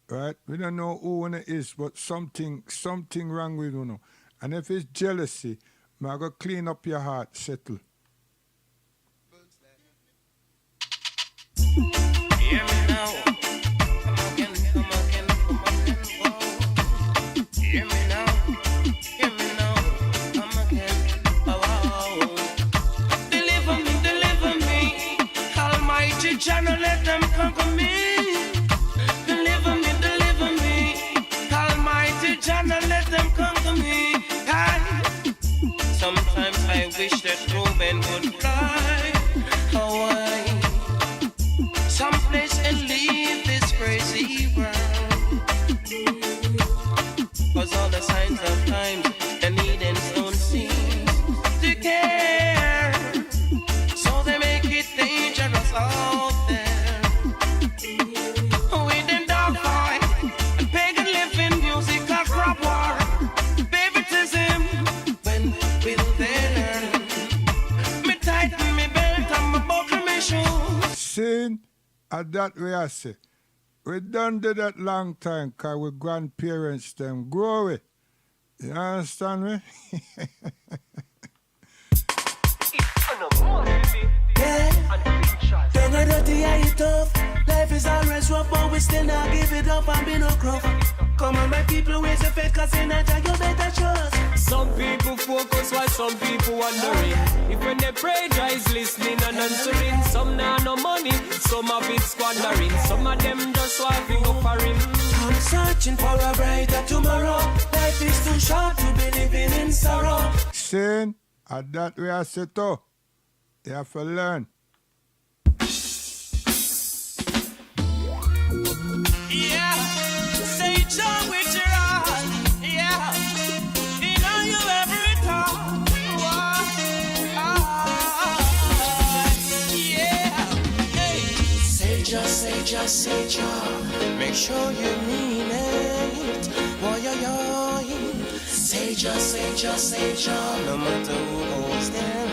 Right? We don't know who it is, but something wrong with you know. And if it's jealousy, I go clean up your heart, settle.
Hear me now. Come again. Hear me now. Come again. Oh. Deliver me. Almighty channel, let them conquer me. Deliver me. Almighty channel, let them conquer me. Sometimes I wish that Reuben would fly away someplace and leave this crazy world. 'Cause all the signs of times the needings don't seem to care. So they make it dangerous out there. With them dog fight and pagan living music like rap war. Favoritism, when will they learn? Me tighten me belt and my buckle me shoes.
Sin, at that way I say, we done did that long time because we grandparents them grow it. You understand me?
Don't know dirty, I eat tough. Life is always rough, but we still not give it up and be no gruff. Come on, my people, where's your faith? 'Cause in a time you better trust.
Some people focus while some people wondering. If when they pray, Jah is listening and answering. Some now no money, some have it squandering. Some of them just want to go for him.
I'm searching for a brighter tomorrow. Life is too short to be living in sorrow.
Sin, at that way I say too, you have to learn.
Yeah, say John with your heart. Yeah, you know you every time. Yeah, hey. Say just, make sure you mean it. Say just, no matter who goes there.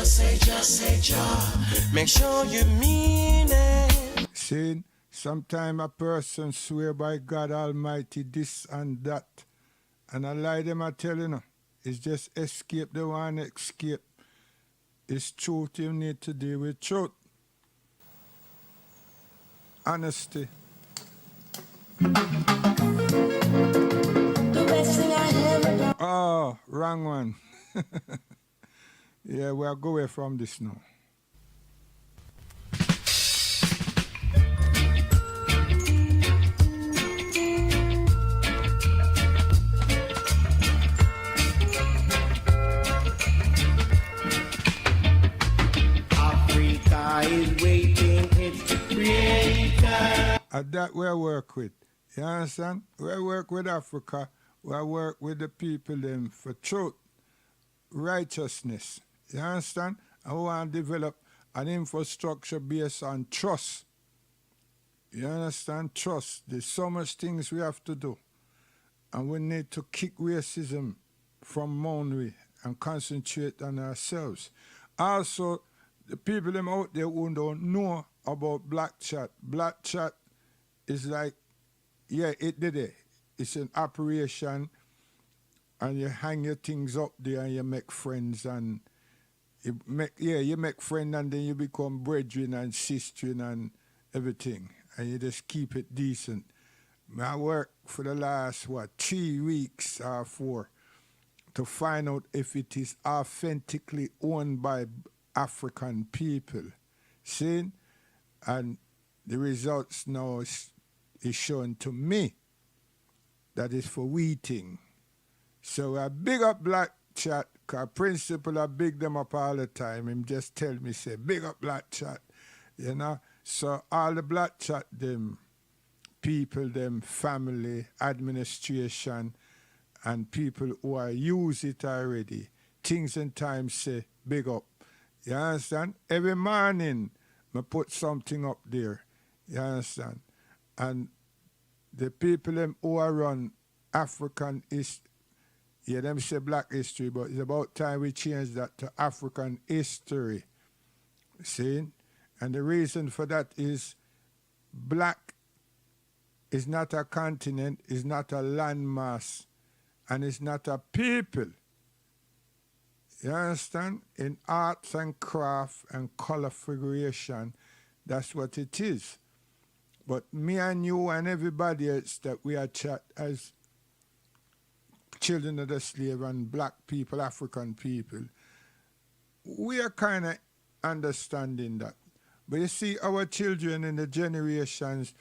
Say just, make sure you mean it.
Sin, sometime a person swear by God Almighty this and that. And I lie them I tell you, know, It's just escape. They want to escape. It's truth. You need to deal with truth. Honesty. Oh, wrong one. Yeah, we'll go away from this now.
Africa is waiting its creator.
And that we work with. You understand? We work with Africa. We work with the people them for truth, righteousness. You understand? And we want to develop an infrastructure based on trust. You understand? Trust. There's so much things we have to do. And we need to kick racism from Monwy and concentrate on ourselves. Also, the people them out there who don't know about Black Chat. Black Chat is like, yeah, it did it. It's an operation, and you hang your things up there and you make friends, and you make friends, and then you become brethren and sistren and everything, and you just keep it decent. I work for the last 3 weeks or 4 to find out if it is authentically owned by African people. See? And the results now is shown to me that is for wheating. So I big up Black Chat, because principal I big them up all the time. Him just tell me, say, big up Black Chat. You know? So all the Black Chat, them people, them family, administration, and people who are use it already, things and times say, big up. You understand? Every morning, I put something up there. You understand? And the people them who are run African history, yeah, them say Black history, but it's about time we change that to African history. See? And the reason for that is Black is not a continent, is not a landmass, and it's not a people. You understand? In arts and craft and color figuration, that's what it is. But me and you and everybody else that we are chat as children of the slave and Black people, African people, we are kind of understanding that. But you see, our children in the generations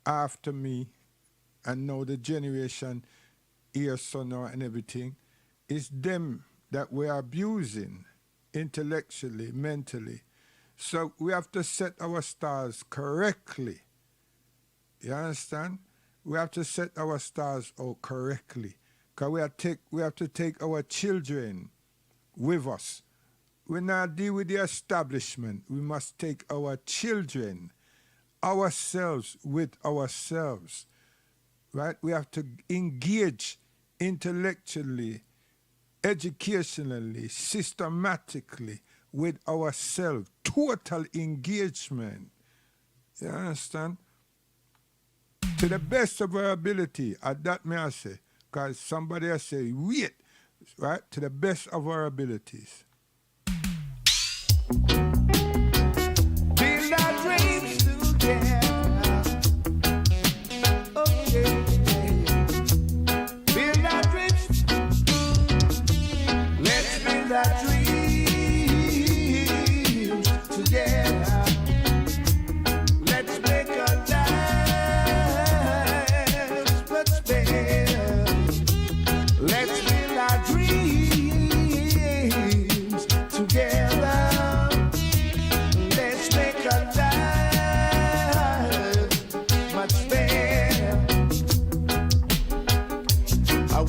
after me, and now the generation here, son, and everything, is them that we're abusing intellectually, mentally. So we have to set our stars correctly. You understand? We have to set our stars out correctly. Because we have to take our children with us. We not deal with the establishment. We must take our children, ourselves, with ourselves. Right? We have to engage intellectually, educationally, systematically with ourselves. Total engagement. You understand? To the best of our ability, at that may I say, because somebody else say, wait, right? To the best of our abilities.
Build our dreams together. Okay. Build our dreams. Let's build our dreams together. Let's make our lives much better. Let's build our dreams together. Let's make our lives much better.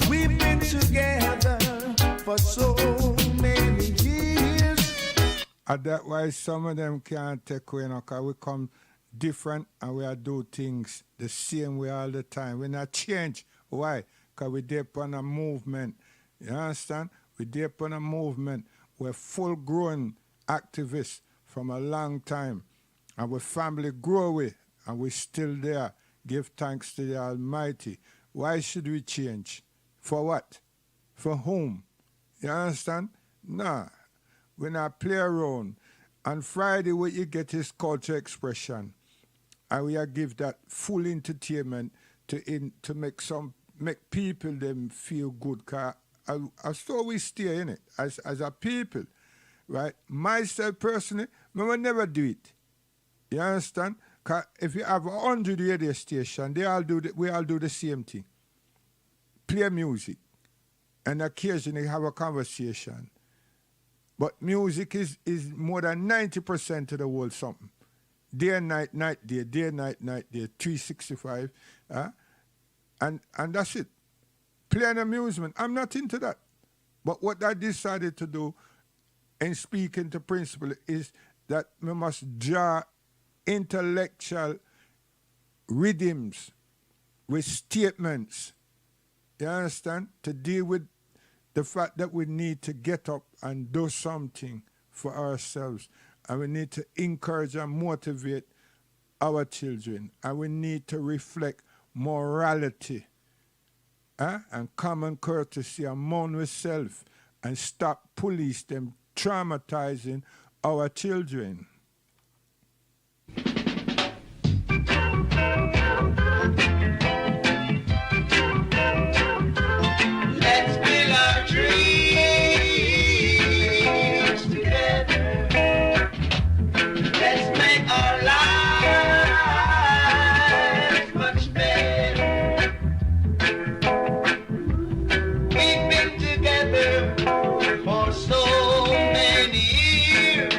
We've been together for so many years.
And that's why some of them can't take away, because we come different and we do things the same way all the time. We not change. Why? Because we dip on a movement. You understand? We dip on a movement. We're full-grown activists from a long time. And we family grow with, and we're still there. Give thanks to the Almighty. Why should we change? For what? For whom? You understand? Nah, we not play around. On Friday, what you get is culture expression. And we are give that full entertainment to make people them feel good. Cause I saw we stay in it as a people, right? Myself personally, I will never do it. You understand? Cause if you have 100 radio stations, we all do the same thing. Play music, and occasionally have a conversation. But music is more than 90% of the world something. Day and night, night day, day, night, night day, 365. And that's it. Play and amusement. I'm not into that. But what I decided to do in speaking to principle is that we must draw intellectual rhythms with statements. You understand? To deal with the fact that we need to get up and do something for ourselves. And we need to encourage and motivate our children. And we need to reflect morality and common courtesy among ourselves and stop police them traumatizing our children.
Let's build our dreams together. Let's make our lives much better. We've been together for so many years.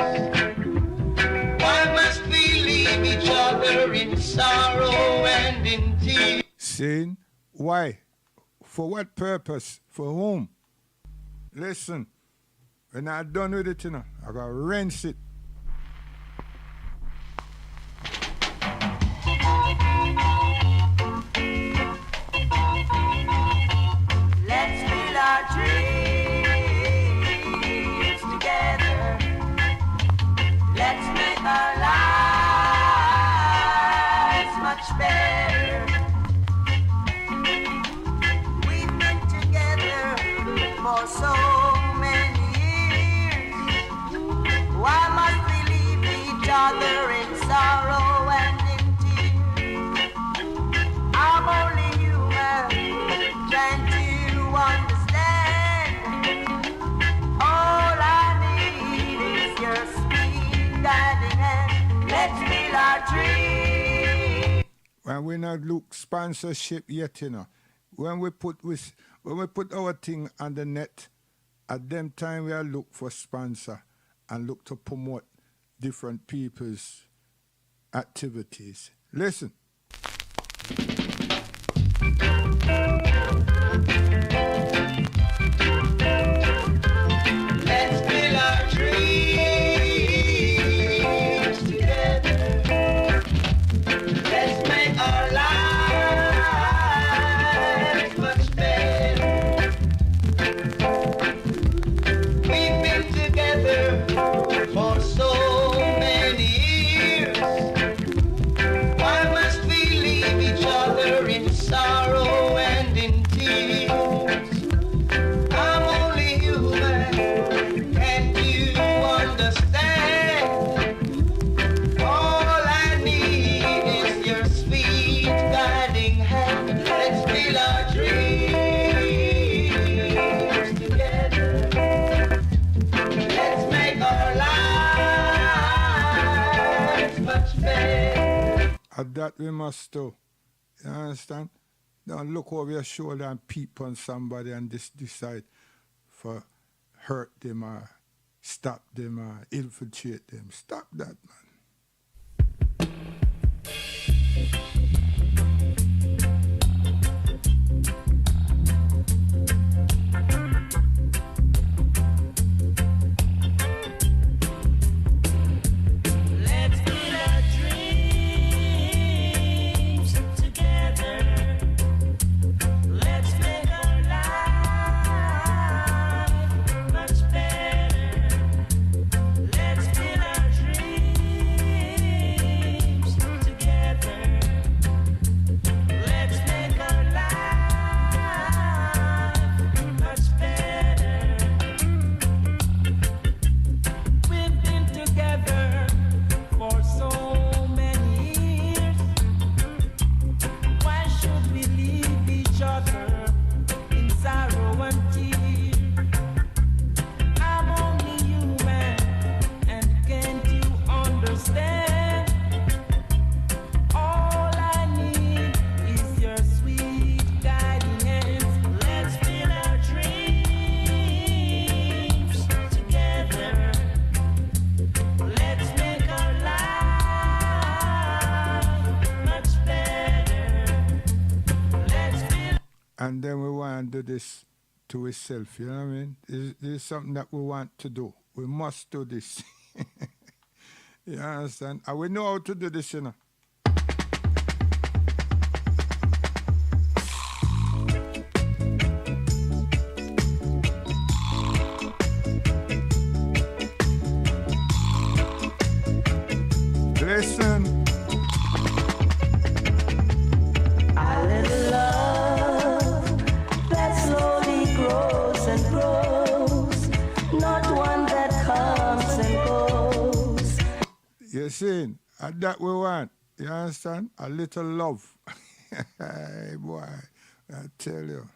Why must we leave each other in sorrow and in tears?
Saying, why? For what purpose? For whom? Listen, when I'm done with it, I gotta rinse it.
Let's build our dreams together. Let's make our lives much better. We've been together for so many years. Why must we leave each other in sorrow and in tears? I'm only human, trying to understand. All I need is your sweet guiding hand. Let's build our dreams.
When we not look sponsorship yet, when we put our thing on the net, at them time we are look for sponsor and look to promote different people's activities. Listen.
Let's build our dreams together. Let's make our lives much better. We've been together for so many years. Why must we leave each other in sorrow and in tears? I'm only human, can't you understand? All I need is your sweet guiding hand. Let's build our dreams together. Let's make our lives much better.
At that we must do. You understand? Don't look over your shoulder and peep on somebody and decide for hurt them or stop them or infiltrate them. Stop that, man.
Let's build our dreams together. Let's make our life much better. Let's build our dreams together.
and then we want to do this to ourselves, you know what I mean? This is something that we want to do. We must do this. You understand? And we know how to do this, you know. Listen.
A little love that slowly grows and grows, not one that comes and goes.
You see, and that we want. You understand? A little love. Hey, boy, I tell you.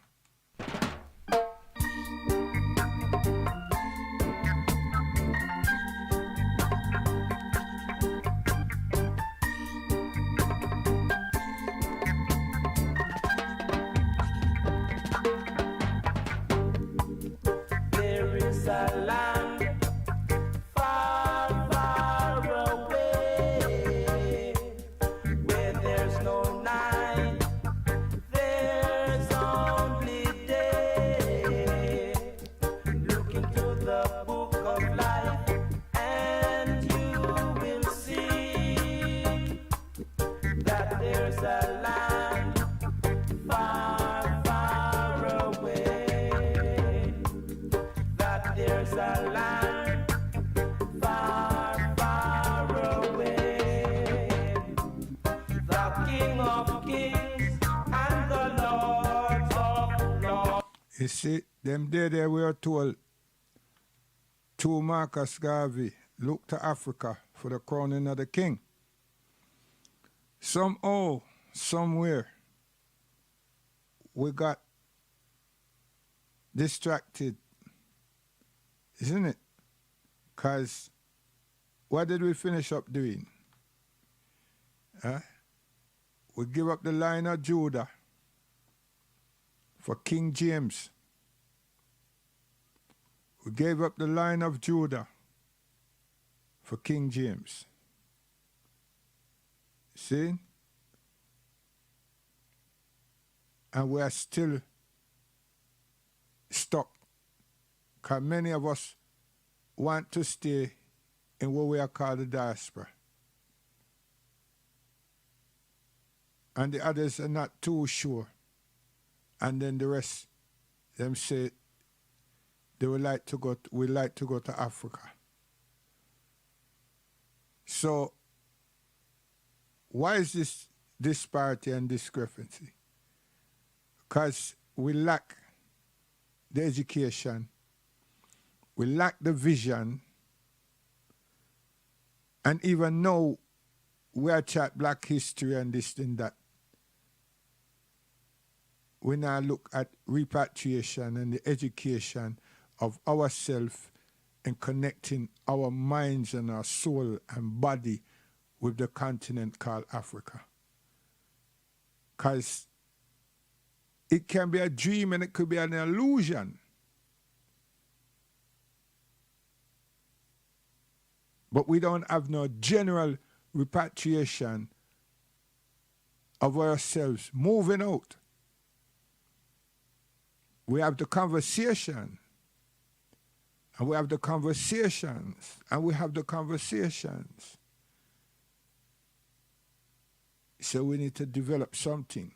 There is a land far, far away where there's no night, there's only day. Look into the book of life and you will see that there's a land far, far away. That there's a land far, far away. The King of Kings and the Lord of Lords.
You see, them day they were told to Marcus Garvey, look to Africa for the crowning of the king. Somehow, somewhere, we got distracted, isn't it? Because what did we finish up doing? Huh? We give up the line of Judah for King James. We gave up the line of Judah for King James. See? And we are still stuck. Because many of us want to stay in what we are called the diaspora. And the others are not too sure. And then the rest, them say they would like to go to Africa. So why is this disparity and discrepancy? Because we lack the education, we lack the vision, and even now we are chat black history and this and that. We now look at repatriation and the education of ourselves and connecting our minds and our soul and body with the continent called Africa. Because it can be a dream and it could be an illusion. But we don't have no general repatriation of ourselves moving out. We have the conversation, and we have the conversations, and we have the conversations. So we need to develop something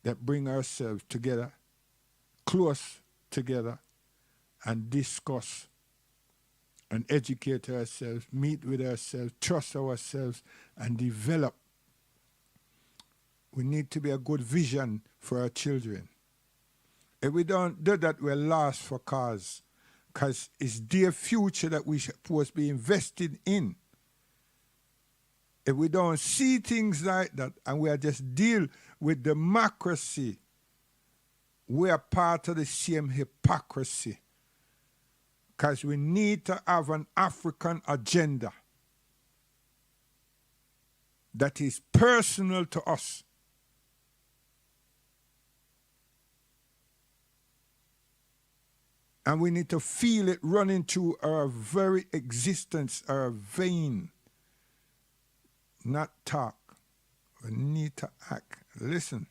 that bring ourselves together, close together, and discuss and educate ourselves, meet with ourselves, trust ourselves, and develop. We need to be a good vision for our children. If we don't do that, we're lost for cause, because it's their future that we're supposed to be invested in. If we don't see things like that and we are just deal with democracy, we are part of the same hypocrisy. Because we need to have an African agenda that is personal to us. And we need to feel it running through our very existence, our vein. Not talk. We need to act. Listen.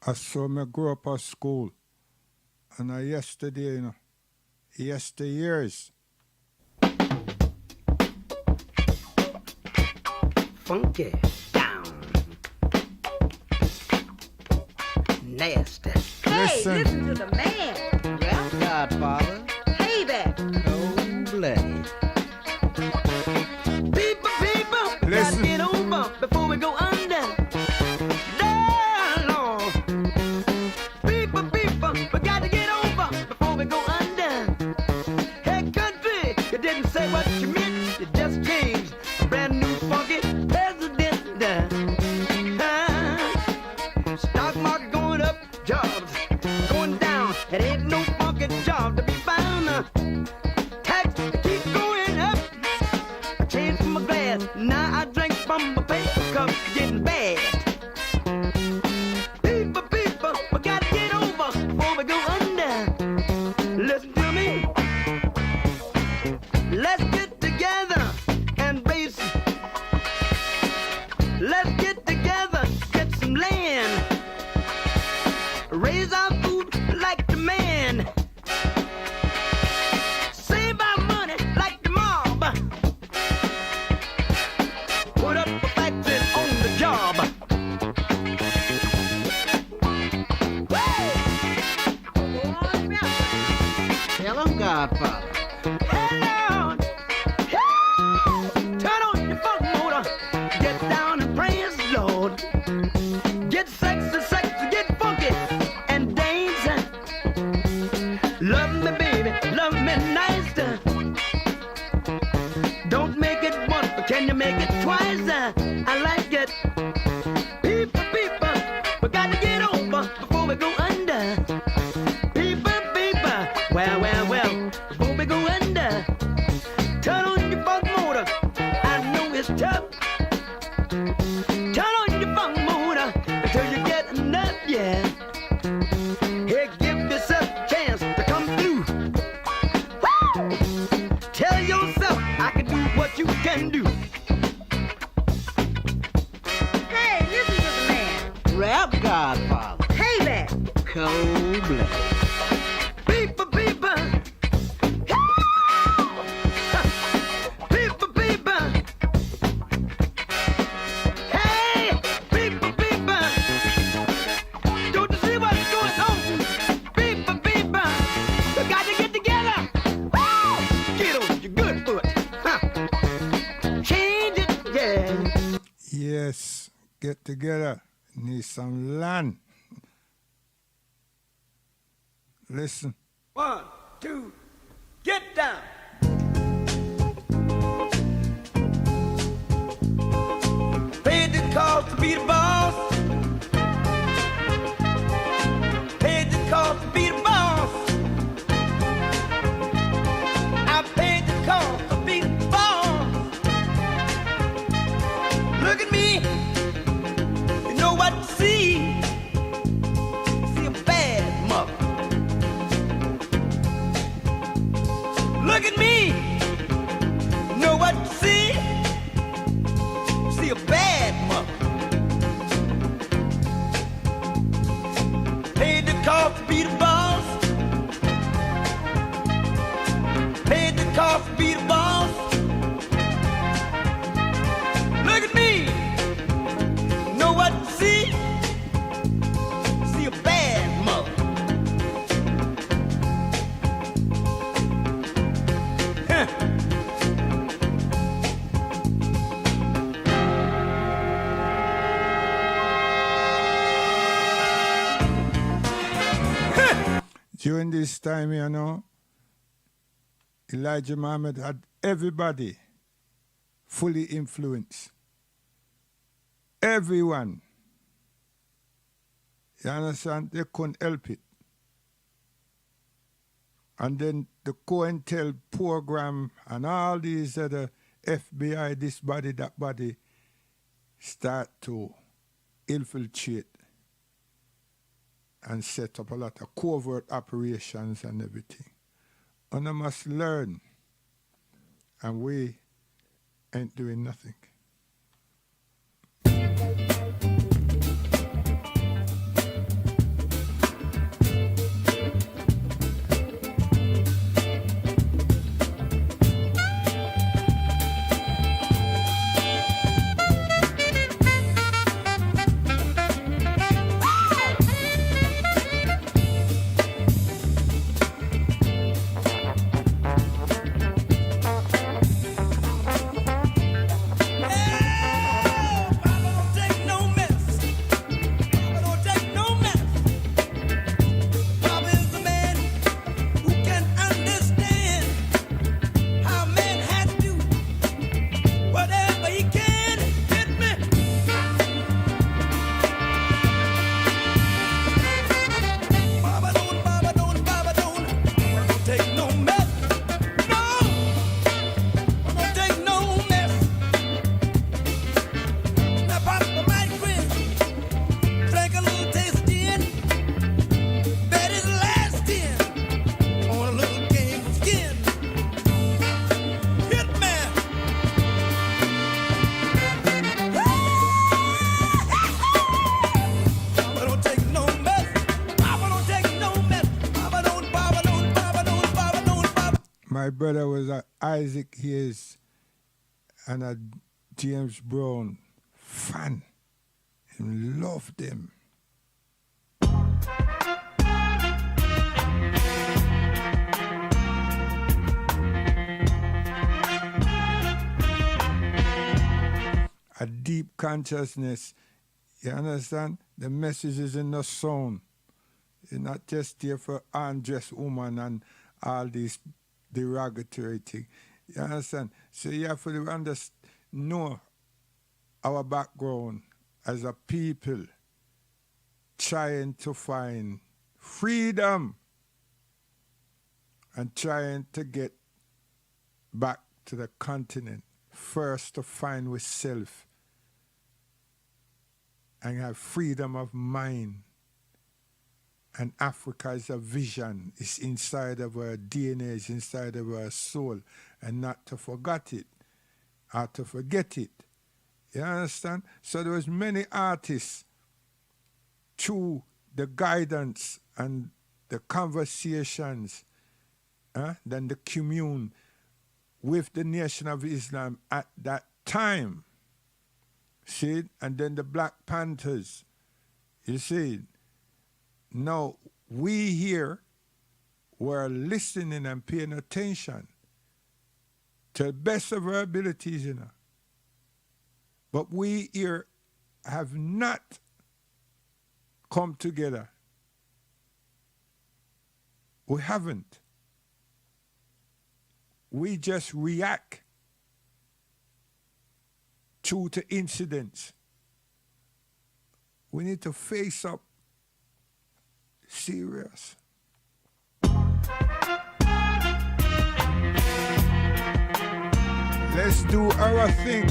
I saw me grow up at school. And I yesterday, yesteryears.
Funky down. Nasty.
Listen.
Hey, listen to the man.
Rap Godfather.
Hey there.
Cold-blooded. People,
Listen.
gotta get over before we go under. Down, Lord. People, we gotta get over before we go under. Hey, country, you didn't say what you meant. You just changed a brand new funky president. Stock market going up, jobs going down. It ain't no funky job to be found. Tax keep going up. I changed from a glass, now I drink from a paper cup. Getting bad. People, we gotta get over before we go under. Listen to me. Let's get together and raise. Let's get together, get some land. Raise our food like the man. Save our money like the mob. Put up a factory on the job. Tell 'em, Godfather. Hello. Turn on your funk motor. Get down and praise the Lord. Get sexy, get funky and dance. Love me, baby, love me nice. Don't make it once, but can you make it twice? I like it. People, we gotta get over before we go under. People, well, before we go under. Turn on your funk motor. I know it's tough. Turn on your funk motor until you get enough, yeah. Hey, give yourself a chance to come through. Woo! Tell yourself I can do what you can do.
Hey, listen to the man.
Rap Godfather.
Hey there.
Cold-blooded. People. People. Hey, people. Don't you see what's going on? People. We got to get together. Woo! Get on your good foot. Huh. Change it, yeah.
Yes, get together. Need some land. Listen.
1, 2, get down. Paid the cost to be the boss. Paid the cost to be the boss. I paid the cost to be the boss. Look at me. You know what to see. See a bad mother. Look at me. Know what to see? See a bad mother. Paid the cost to be the boss. Paid the cost to be the boss. Look at me. Know what to see? See a bad mother.
During this time, Elijah Muhammad had everybody fully influenced. Everyone. You understand? They couldn't help it. And then the COINTEL program and all these other FBI, this body, that body, start to infiltrate and set up a lot of covert operations and everything. And I must learn. And we ain't doing nothing. My brother was a Isaac Hayes and a James Brown fan. And loved them. A deep consciousness. You understand? The message is in the sound. It's not just there for undressed woman and all these derogatory things. You understand? So you have to know our background as a people trying to find freedom and trying to get back to the continent. First to find with self and have freedom of mind. And Africa is a vision. It's inside of our DNA, it's inside of our soul. And not to forget it or to forget it. You understand? So there was many artists through the guidance and the conversations, then the commune with the Nation of Islam at that time. See? And then the Black Panthers. You see? Now, we here were listening and paying attention to the best of our abilities, you know. But we here have not come together. We haven't. We just react to incidents. We need to face up serious. Let's do our thing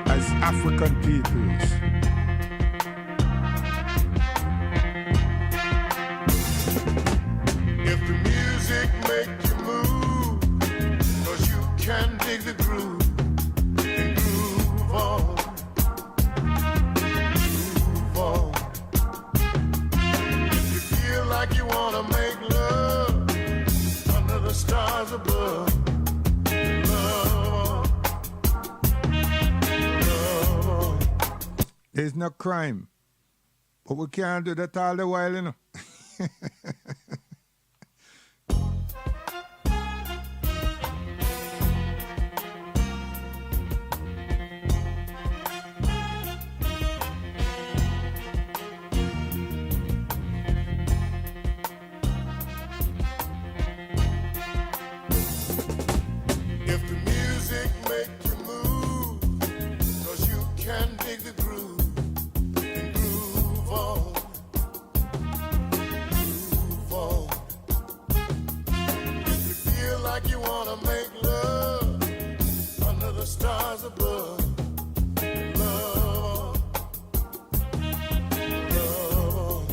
as African peoples.
If the music make you move, 'cause you can dig the groove and groove on. Groove on. If you feel like you wanna make love under the stars above, love on. Love on.
There's no crime, but we can't do that all the while, you know.
If the music make you move, 'cause you can dig the groove and groove on. Groove on. If you feel like you wanna make love under the stars above, love on. Love on.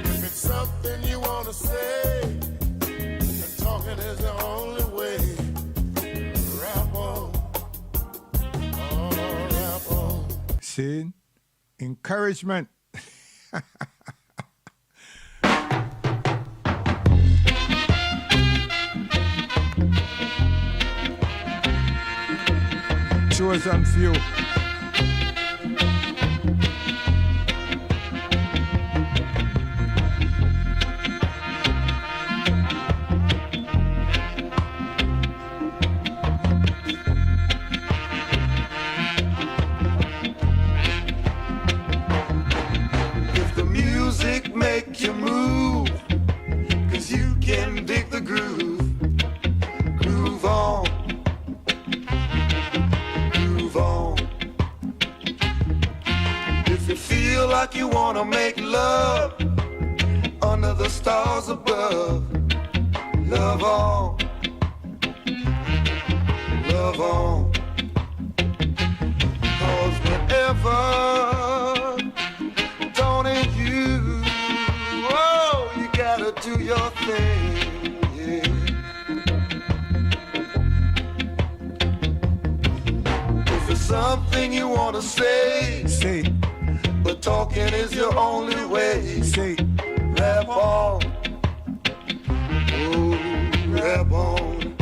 If it's something you wanna say, and talking is the only way, rap on. Oh, rap on.
See? Encouragement. Chosen few.
If the music make you move, 'cause you can dig the groove, groove on, groove on. If you feel like you wanna make love under the stars above, love on, love on. 'Cause whenever don't you, oh, you gotta do your thing, yeah. If there's something you wanna say,
Say,
but talking is your only way,
say,
rap on, oh, rap on.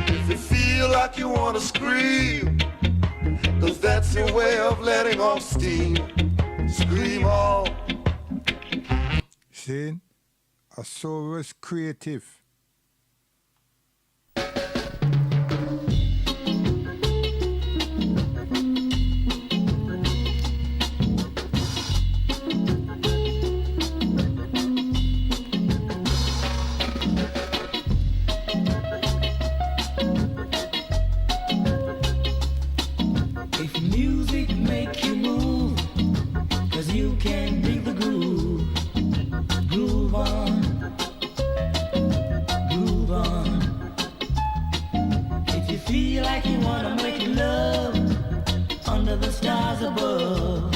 If you feel like you wanna scream, 'cause that's your way of letting off steam, scream on.
See, a soul was creative.
If music make you move, 'cause you can dig the groove, groove on, groove on. If you feel like you wanna make love under the stars above,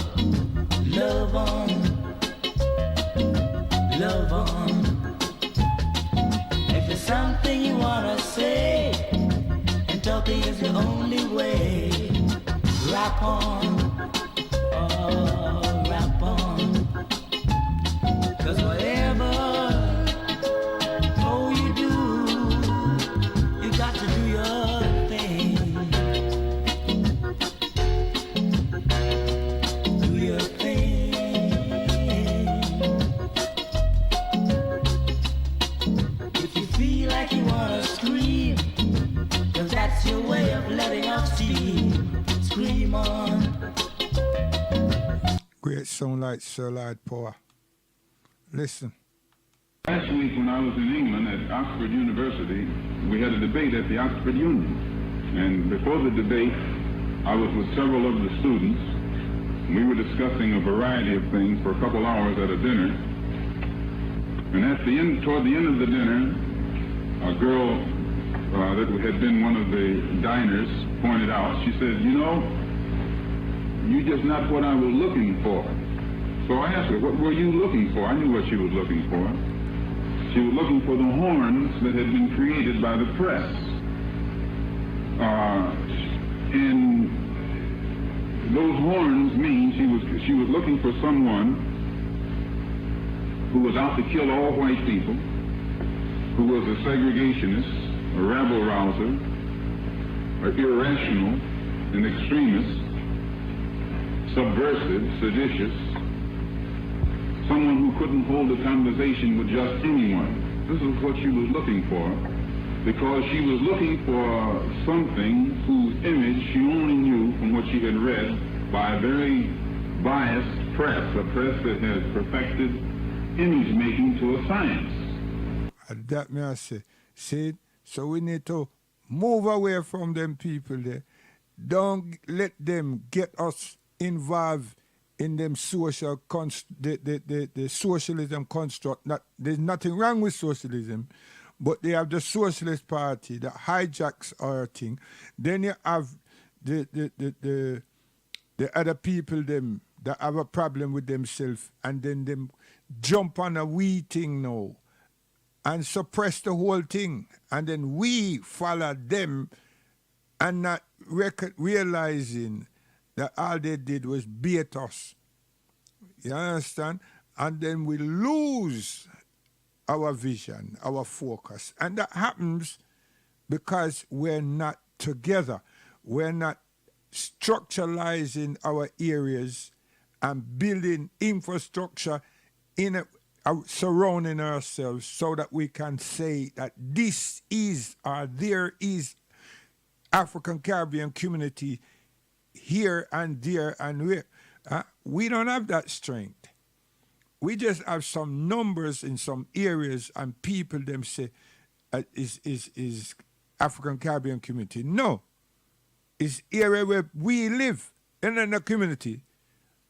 love on, love on. If there's something you wanna say, and talking is the only way, rap on, oh, rap on. 'Cause whatever, oh, you do, you got to do your thing. Do your thing. If you feel like you wanna scream, 'cause that's your way of letting off steam, scream on.
Great sound like Sir Lloyd Power. Listen.
Last week when I was in England at Oxford University, we had a debate at the Oxford Union. And before the debate, I was with several of the students. We were discussing a variety of things for a couple hours at a dinner. And toward the end of the dinner, a girl that had been one of the diners pointed out, she said, "You know, you're just not what I was looking for." So I asked her, "What were you looking for?" I knew what she was looking for. She was looking for the horns that had been created by the press. And those horns mean she was looking for someone who was out to kill all white people, who was a segregationist, a rabble-rouser, or irrational, an extremist, subversive, seditious, someone who couldn't hold a conversation with just anyone. This is what she was looking for, because she was looking for something whose image she only knew from what she had read by a very biased press, a press that has perfected image making to a science.
And that may I say. See, so we need to move away from them people there. Don't let them get us involved in them social the socialism construct. There's nothing wrong with socialism, but they have the Socialist Party that hijacks our thing. Then you have the other people them that have a problem with themselves, and then them jump on a we thing now and suppress the whole thing, and then we follow them and not realizing that all they did was bait us. You understand? And then we lose our vision, our focus. And that happens because we're not together. We're not structuralizing our areas and building infrastructure surrounding ourselves so that we can say that this is or there is African Caribbean community here and there and where. We don't have that strength. We just have some numbers in some areas and people them say is African Caribbean community. No. It's area where we live in the community.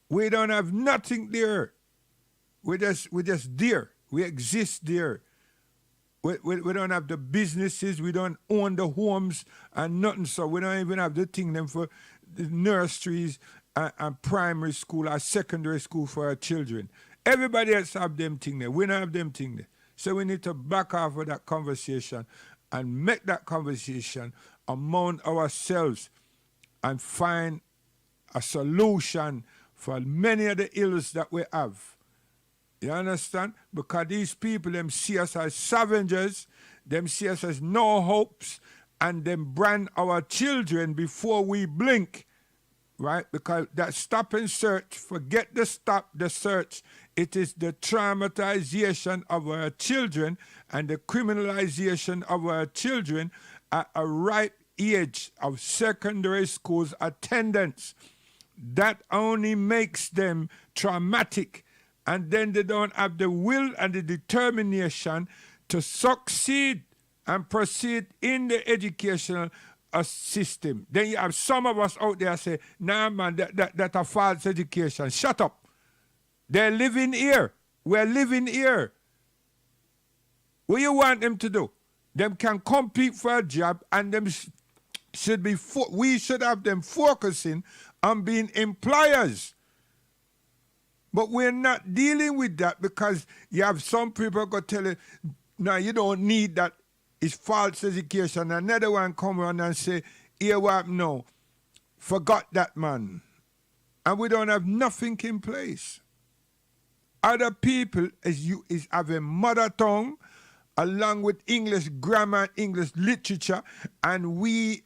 We don't have nothing there. We're just there. We exist there. We don't have the businesses. We don't own the homes and nothing. So we don't even have the thing them for the nurseries and primary school or secondary school for our children. Everybody else have them thing there. We don't have them thing there. So we need to back off of that conversation and make that conversation among ourselves and find a solution for many of the ills that we have. You understand? Because these people, them see us as scavengers, them see us as no hopes, and them brand our children before we blink, right? Because that stop and search, forget the stop, the search. It is the traumatization of our children and the criminalization of our children at a ripe age of secondary school's attendance. That only makes them traumatic, and then they don't have the will and the determination to succeed and proceed in the educational system. Then you have some of us out there say, nah man, that a false education. Shut up. They're living here. We're living here. What you want them to do? Them can compete for a job, and them should be. We should have them focusing on being employers. But we're not dealing with that because you have some people go tell you, no, you don't need that. It's false education. Another one come around and say, here what no. Forgot that man. And we don't have nothing in place. Other people is having mother tongue along with English grammar, English literature, and we,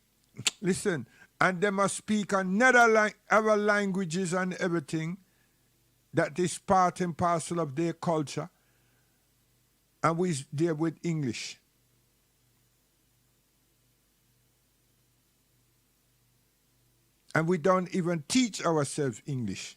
listen, and they must speak another other languages and everything that is part and parcel of their culture, and we deal with English. And we don't even teach ourselves English.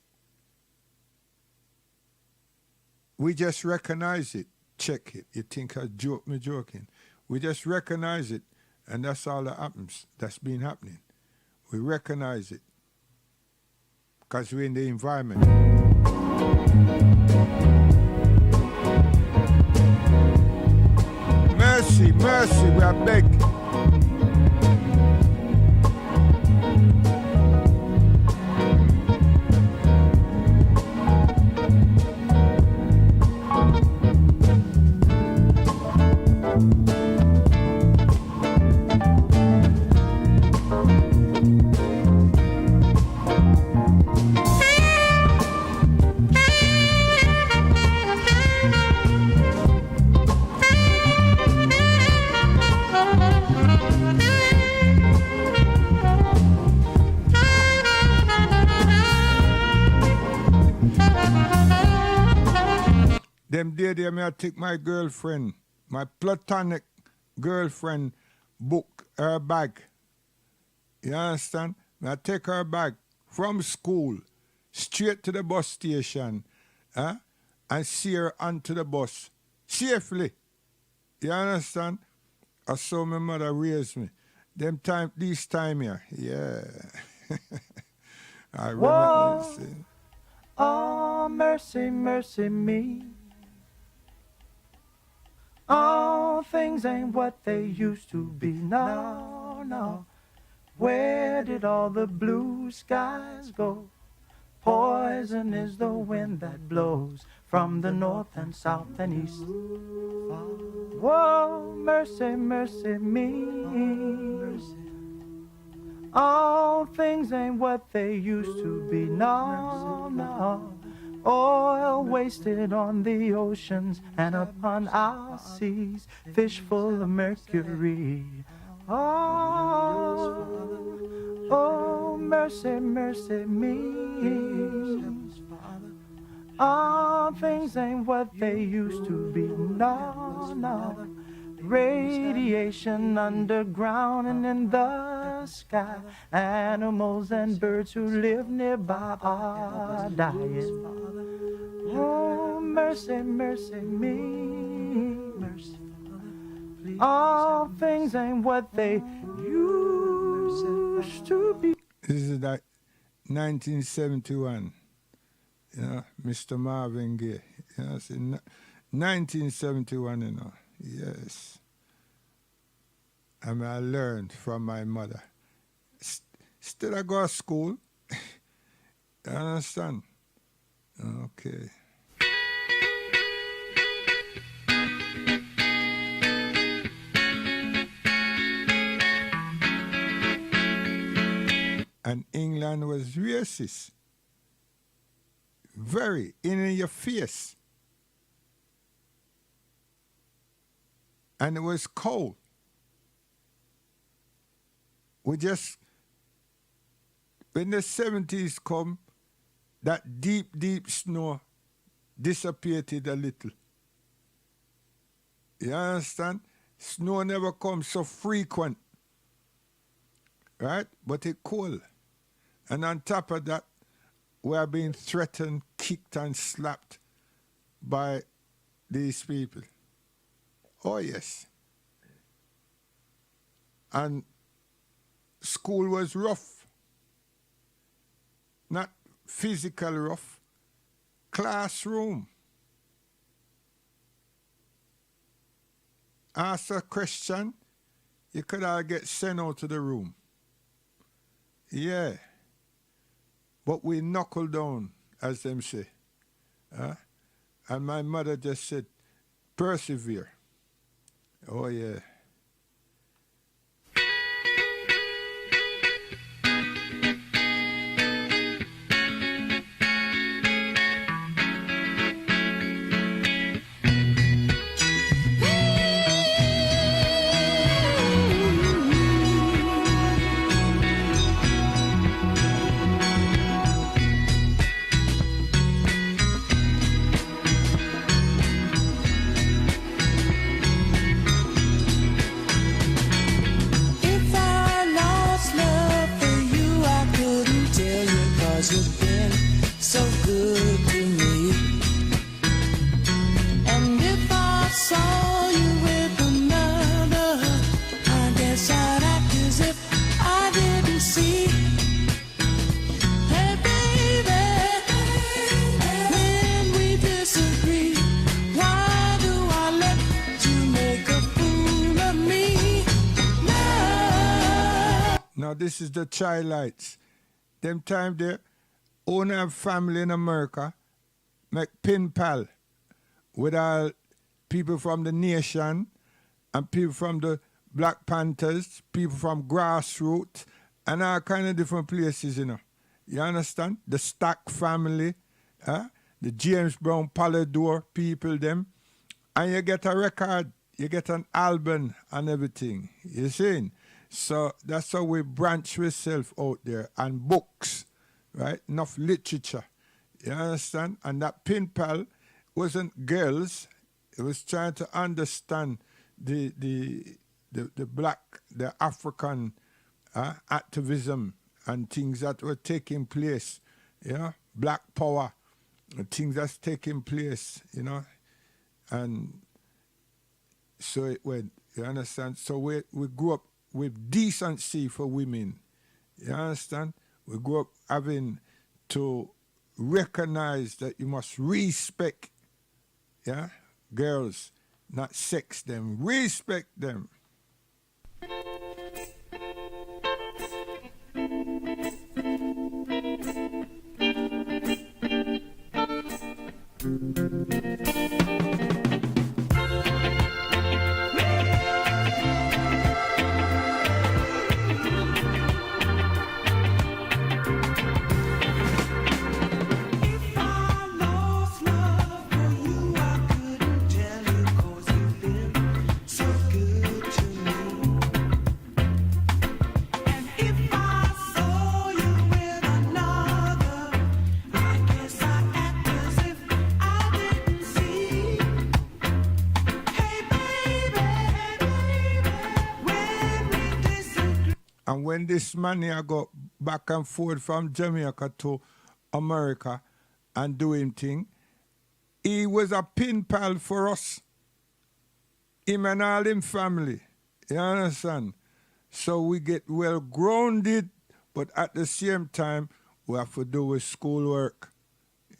We just recognize it, check it. You think I joke me joking. We just recognize it, and that's all that happens. That's been happening. We recognize it because we're in the environment. Mercy, mercy, we are begging. Them day there, may I take my girlfriend, my platonic girlfriend, book her bag. You understand? May I take her bag from school straight to the bus station, and see her onto the bus safely. You understand? I saw my mother raise me. This time here, yeah. I remember saying,
oh, mercy, mercy me. All things ain't what they used to be. No, no. Where did all the blue skies go? Poison is the wind that blows from the north and south and east. Whoa, mercy, mercy me. All things ain't what they used to be. No, no. Oil wasted on the oceans and upon our seas, fish full of mercury. Oh, oh, mercy, mercy me. All things ain't what they used to be. No, no. Radiation underground and in the sky. Animals and birds who live nearby are dying. Oh, mercy, mercy me. Mercy. All things ain't what they used to be.
This is like 1971. You know, Mr. Marvin Gaye. You know, 1971, you know. Yes. And I learned from my mother. Still I go to school. You understand? Okay. And England was racist. Very in your face. and it was cold. We just, when the 70s come, that deep, deep snow disappeared a little. You understand? Snow never comes so frequent, right? But it cold. And on top of that, we are being threatened, kicked, and slapped by these people. Oh, yes. And school was rough. Not physical rough. Classroom. Ask a question, you could all get sent out to the room. Yeah. But we knuckle down, as them say. And my mother just said, persevere. Oh, yeah.
You've been so good to me. And if I saw you with another, I guess I'd act as if I didn't see. Hey baby, when we disagree, why do I let you make a fool of me? No.
Now this is the Childlights. Them time there, own have family in America, make pen pal with all people from the nation and people from the Black Panthers, people from Grassroots, and all kind of different places, you know. You understand? The Stack family, the James Brown Polydor people, them. And you get a record, you get an album and everything. You see? So that's how we branch ourselves out there. And books. Right? Enough literature. You understand? And that pen pal wasn't girls. It was trying to understand the black, the African activism and things that were taking place. You know? Black power. And things that's taking place, you know. And so it went. You understand? So we grew up with decency for women. You understand? We grew up having to recognize that you must respect, girls, not sex them. Respect them. And when this man here go back and forth from Jamaica to America and doing thing, he was a pen pal for us. Him and all him family. You understand? So we get well grounded, but at the same time, we have to do with schoolwork.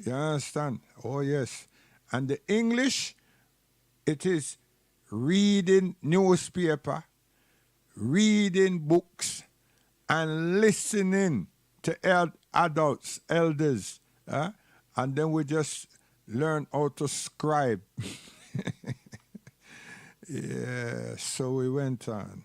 You understand? Oh, yes. And the English, it is reading newspaper, reading books, and listening to adults, elders. And then we just learn how to scribe. Yeah, so we went on.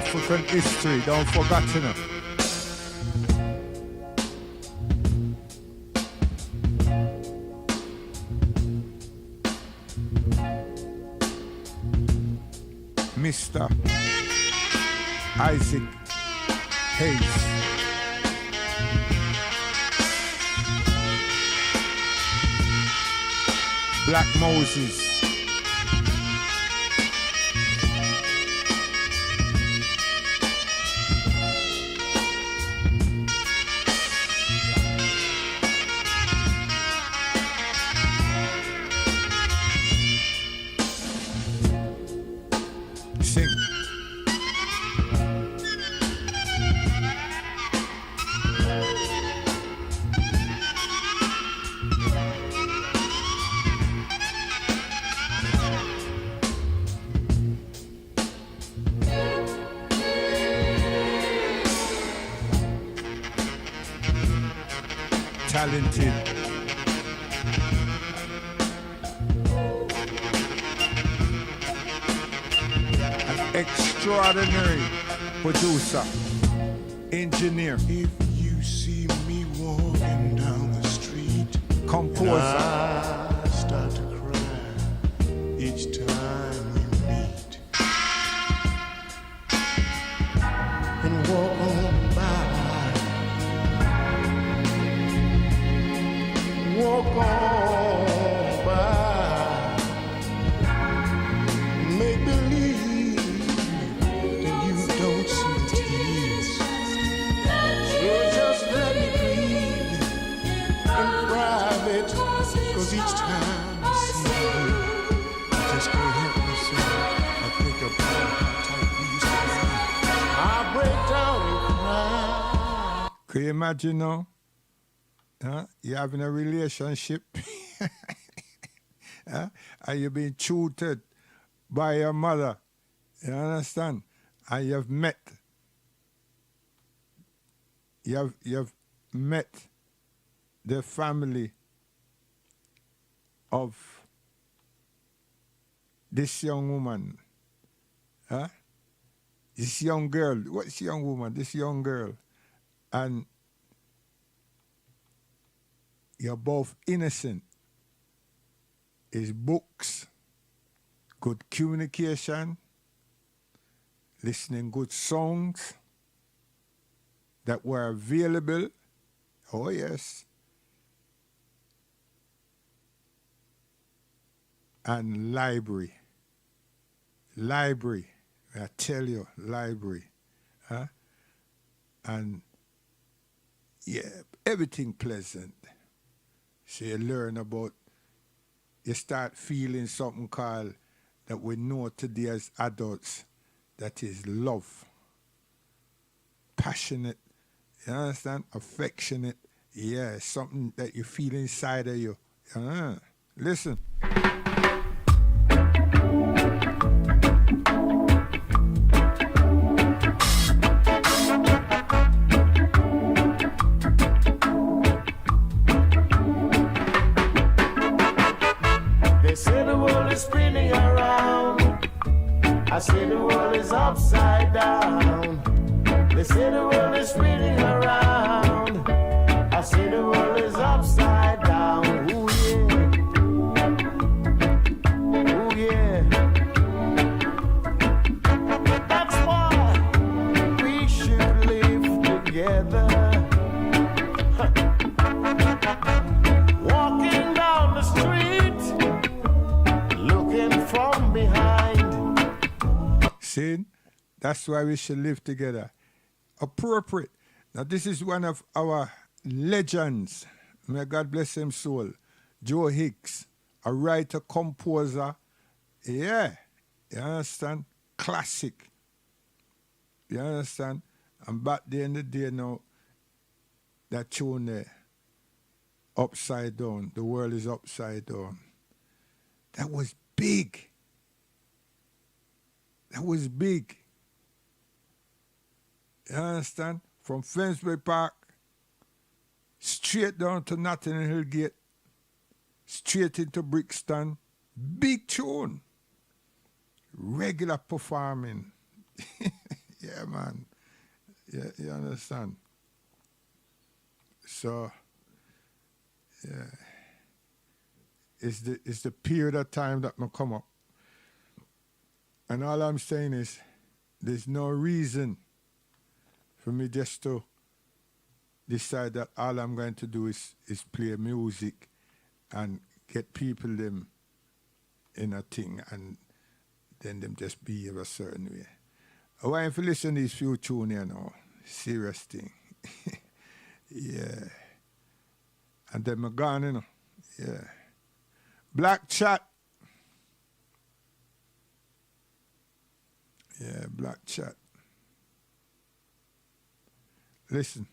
African history, don't forget to know. Mr. Isaac Hayes. Black Moses. Sing. Talented. An extraordinary producer, engineer,
If you see me walking down the street,
composer,
I start to cry each time we meet. And walk on by, walk on by, make believe that you don't see the tears. So just let me breathe in private, 'cause each time I see you, I just can't help myself. I think about how tight we used to be. I break down and cry.
Can you imagine now? Huh? You're having a relationship huh? And you're being tutored by your mother. You understand? And you've met the family of this young woman. Huh? This young girl. What's young woman? This young girl. And you're both innocent. It's books, good communication, listening good songs that were available. Oh yes. And library. Library. I tell you, library. Huh? And yeah, everything pleasant. So you learn about, you start feeling something called, that we know today as adults, that is love. Passionate, you understand? Affectionate, yeah, something that you feel inside of you. Listen.
They say the world is spinning around. I say the world is upside down. They say the world is spinning around. I say the world is upside down. Ooh yeah. Ooh yeah. That's why we should live together. Walking down the street, looking from behind.
See, that's why we should live together. Appropriate. Now, this is one of our legends. May God bless him soul. Joe Hicks, a writer, composer. Yeah, you understand? Classic. You understand? And back there in the day now, that tune there, Upside Down, the world is upside down. That was big. That was big. You understand? From Finsbury Park, straight down to Notting Hill Gate, straight into Brixton. Big tune. Regular performing. Yeah, man. Yeah, you understand? So, yeah. It's the period of time that I come up. And all I'm saying is, there's no reason for me just to decide that all I'm going to do is play music and get people them in a thing and then them just behave a certain way. I want you to listen to these few tunes here now. Serious thing. Yeah. And then I'm gone, you know. Yeah. Black Chat. Yeah, Black Chat. Listen.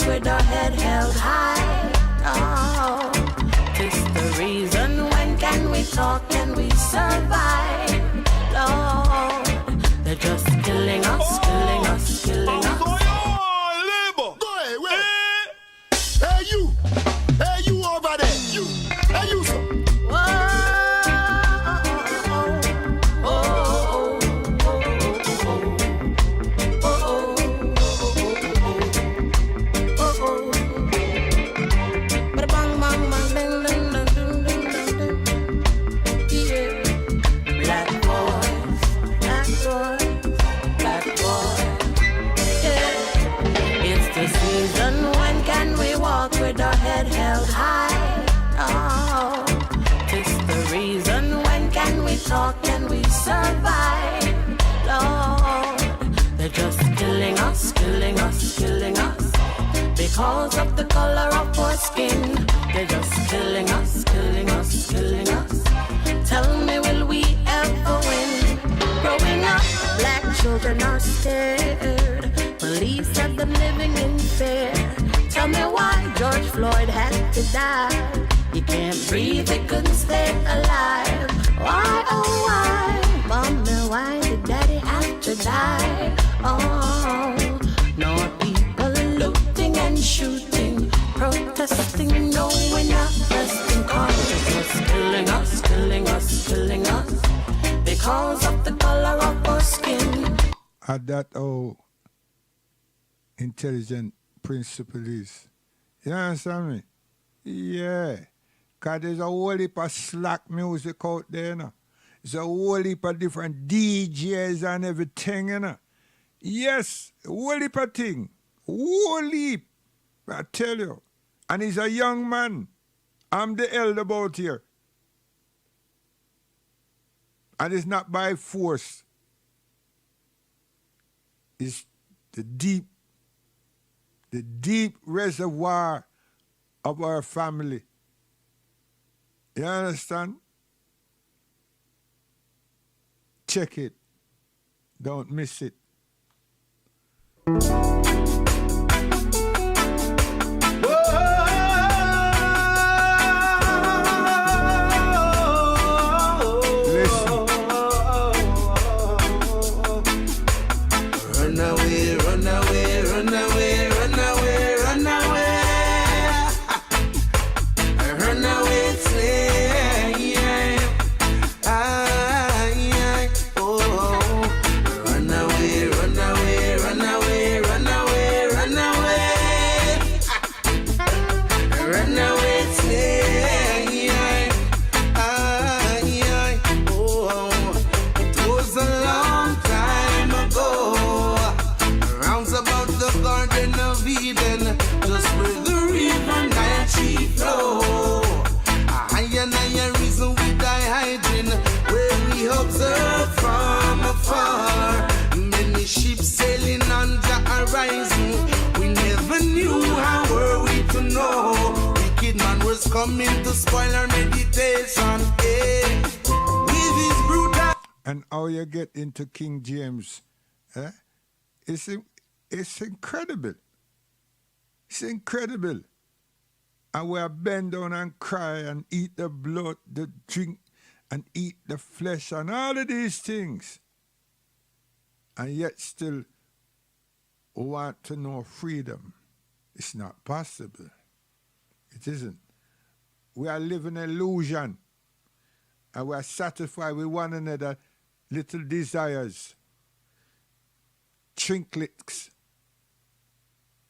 With our head held high, oh, it's the reason. When can we talk? Can we survive? Lord, they're just killing us, killing us, killing us.
Go ahead, wait. Hey you over there, you, hey you sir.
With our head held high, oh, it's the reason. When can we talk? Can we survive? Lord, they're just killing us, killing us, killing us. Because of the color of our skin, they're just killing us, killing us, killing us. Tell me, will we ever win? Growing up, black children are scared. Police have them living in fear. Tell me why George Floyd had to die. He can't breathe, he couldn't stay alive. Why, oh why, mommy, why did daddy have to die? Oh, no people looting and shooting, protesting, no we're not resting. Cause it's just killing us, killing us, killing us. Because of the color of our skin.
At that, oh, intelligent principle is. You understand me? Yeah. Because there's a whole heap of slack music out there, you know. There's a whole heap of different DJs and everything, you know. Yes, a whole heap of thing. Whole heap. I tell you. And he's a young man. I'm the elder about here. And it's not by force. It's the deep reservoir of our family. You understand? Check it. Don't miss it.
Coming to spoil our meditation, eh? With his brutal.
And how you get into King James Eh? It's incredible. It's incredible. And we bend down and cry and eat the blood, the drink, and eat the flesh and all of these things. And yet still we want to know freedom. It's not possible. It isn't. We are living an illusion. And we are satisfied with one another little desires, trinkets.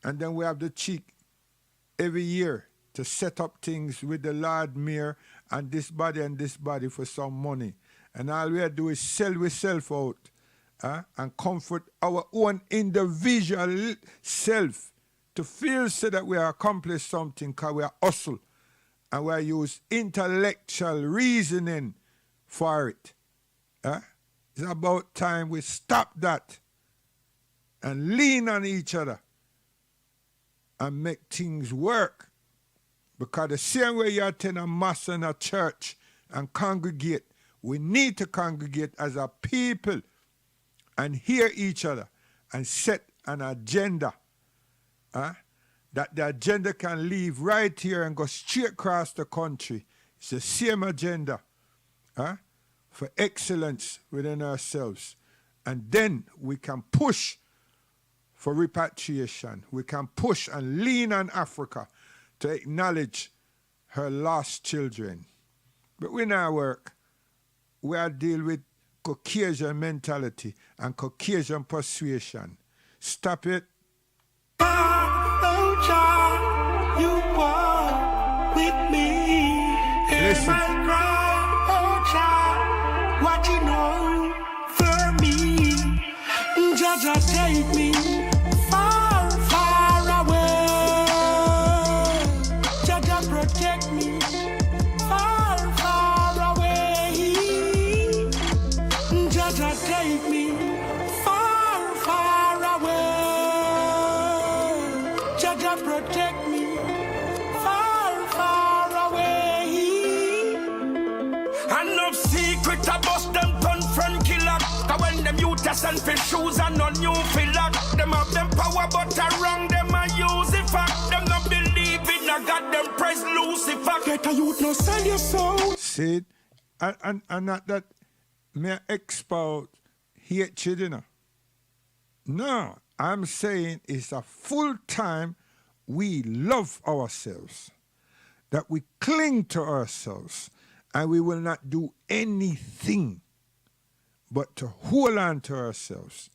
And then we have the cheek every year to set up things with the Lord Mayor and this body for some money. And all we do is sell ourselves out and comfort our own individual self to feel so that we accomplish something because we are hustle and we use intellectual reasoning for it. It's about time we stop that and lean on each other and make things work. Because the same way you attend a mass in a church and congregate, we need to congregate as a people and hear each other and set an agenda. That the agenda can leave right here and go straight across the country. It's the same agenda for excellence within ourselves. And then we can push for repatriation. We can push and lean on Africa to acknowledge her lost children. But we now work. We are deal with Caucasian mentality and Caucasian persuasion. Stop it.
Oh, child, you walk with me.
Listen.
My cry, oh, child, what you know for me. Jaja, take me far, far away. Jaja, protect me far, far away. Jaja, take me far, far away. Jaja, protect me far, far away. And no secret about them confront killer. Cause when them youth are sent for shoes and no new filler. Them have them power but are wrong, them a use it fact. Them not believe in a God, them praise Lucifer. Get a youth no sell your soul.
See it? And not that may expose hatred, you know. No, I'm saying it's a full time we love ourselves, that we cling to ourselves, and we will not do anything but to hold on to ourselves.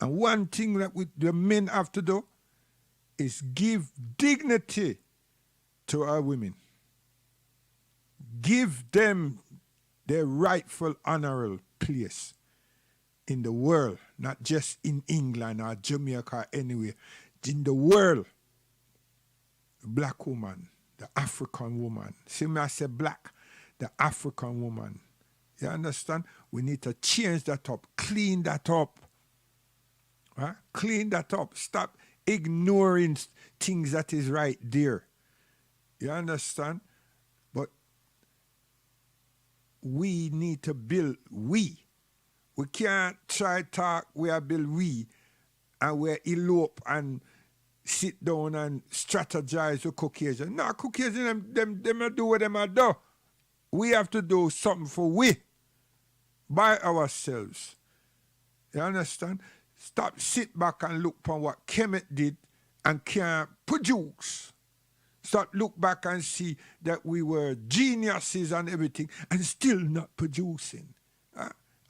And one thing that the men have to do is give dignity to our women. Give them their rightful honorable place in the world, not just in England or Jamaica or anywhere. In the world, the black woman, the African woman. See me, I say black, the African woman. You understand? We need to change that up, clean that up. Huh? Clean that up. Stop ignoring things that is right there. You understand? But we need to build we. We can't try talk, we are build we, and we elope and sit down and strategize with Caucasian. No, Caucasian, them do what them do. We have to do something for we, by ourselves. You understand? Stop, sit back and look upon what Kemet did and can't produce. Start look back and see that we were geniuses and everything and still not producing.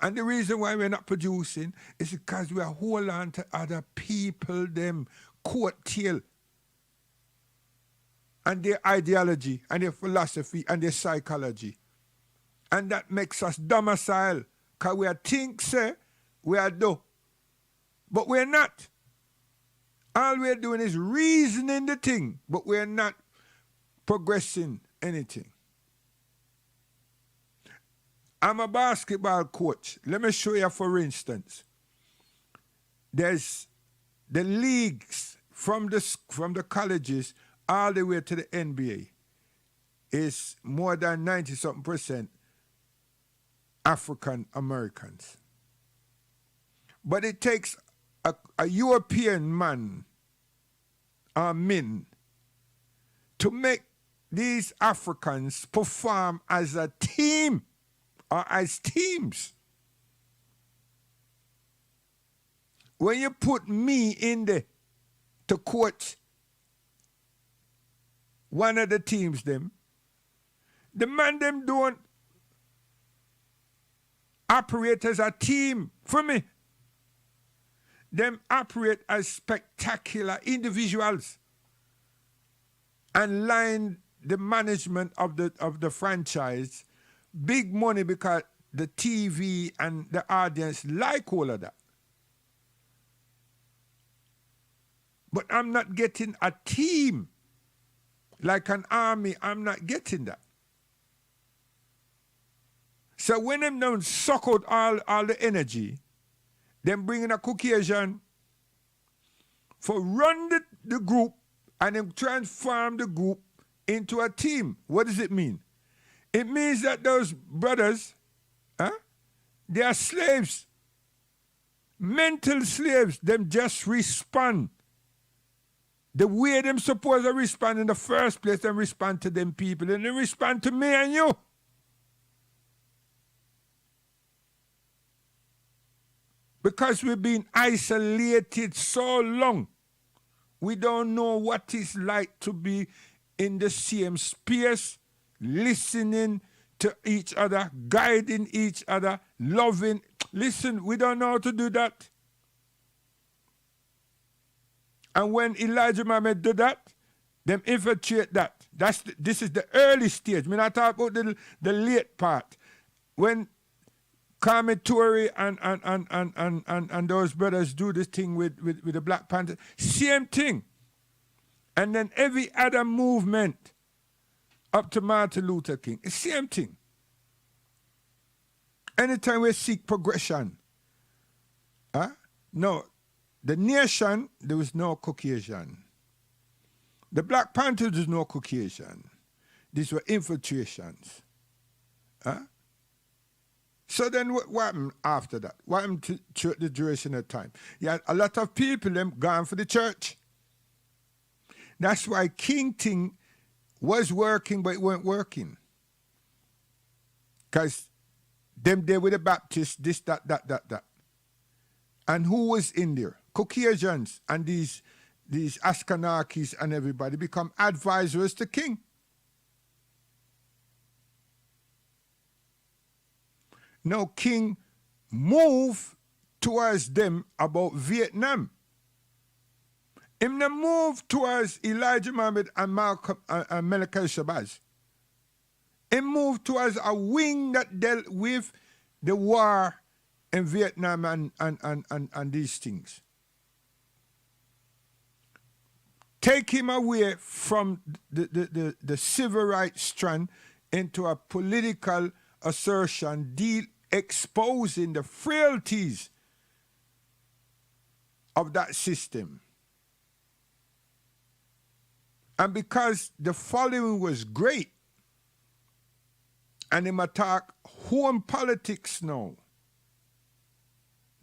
And the reason why we're not producing is because we are holding on to other people, them coattail, and their ideology and their philosophy and their psychology. And that makes us domicile, because we are think, say, we are do. But we're not. All we're doing is reasoning the thing, but we're not progressing anything. I'm a basketball coach. Let me show you, for instance. There's the leagues from the colleges all the way to the NBA is more than 90-something% African Americans. But it takes a European man or men to make these Africans perform as a team or as teams. When you put me in there to coach one of the teams, the man them don't operate as a team for me. Them operate as spectacular individuals and line the management of the franchise big money because the TV and the audience like all of that. But I'm not getting a team like an army. I'm not getting that. So when them don't suck out all the energy, them bring in a Caucasian for run the group and then transform the group into a team. What does it mean? It means that those brothers, they are slaves. Mental slaves. Them just respond. The way them supposed to respond in the first place, them respond to them people, and they respond to me and you. Because we've been isolated so long, we don't know what it's like to be in the same space, listening to each other, guiding each other, loving. Listen, we don't know how to do that. And when Elijah Muhammad do that, them infiltrate that. This is the early stage. I'm not talking about the late part. When Kwame Ture and those brothers do this thing with the Black Panther, same thing. And then every other movement up to Martin Luther King, it's same thing. Anytime we seek progression, no, the nation, there was no Caucasian. The Black Panthers, there was no Caucasian. These were infiltrations. So then what happened after that? What happened to the duration of time? Yeah, a lot of people them gone for the church. That's why King Ting was working, but it weren't working. Because them there with the Baptists, this, that. And who was in there? Caucasians and these Ashkenazis and everybody become advisors to King. Now King moved towards them about Vietnam. Him not move towards Elijah Muhammad and Malcolm and Malachi Shabazz. He moved towards a wing that dealt with the war in Vietnam and these things. Take him away from the civil rights strand into a political assertion, exposing the frailties of that system. And because the following was great, and him attack home politics now,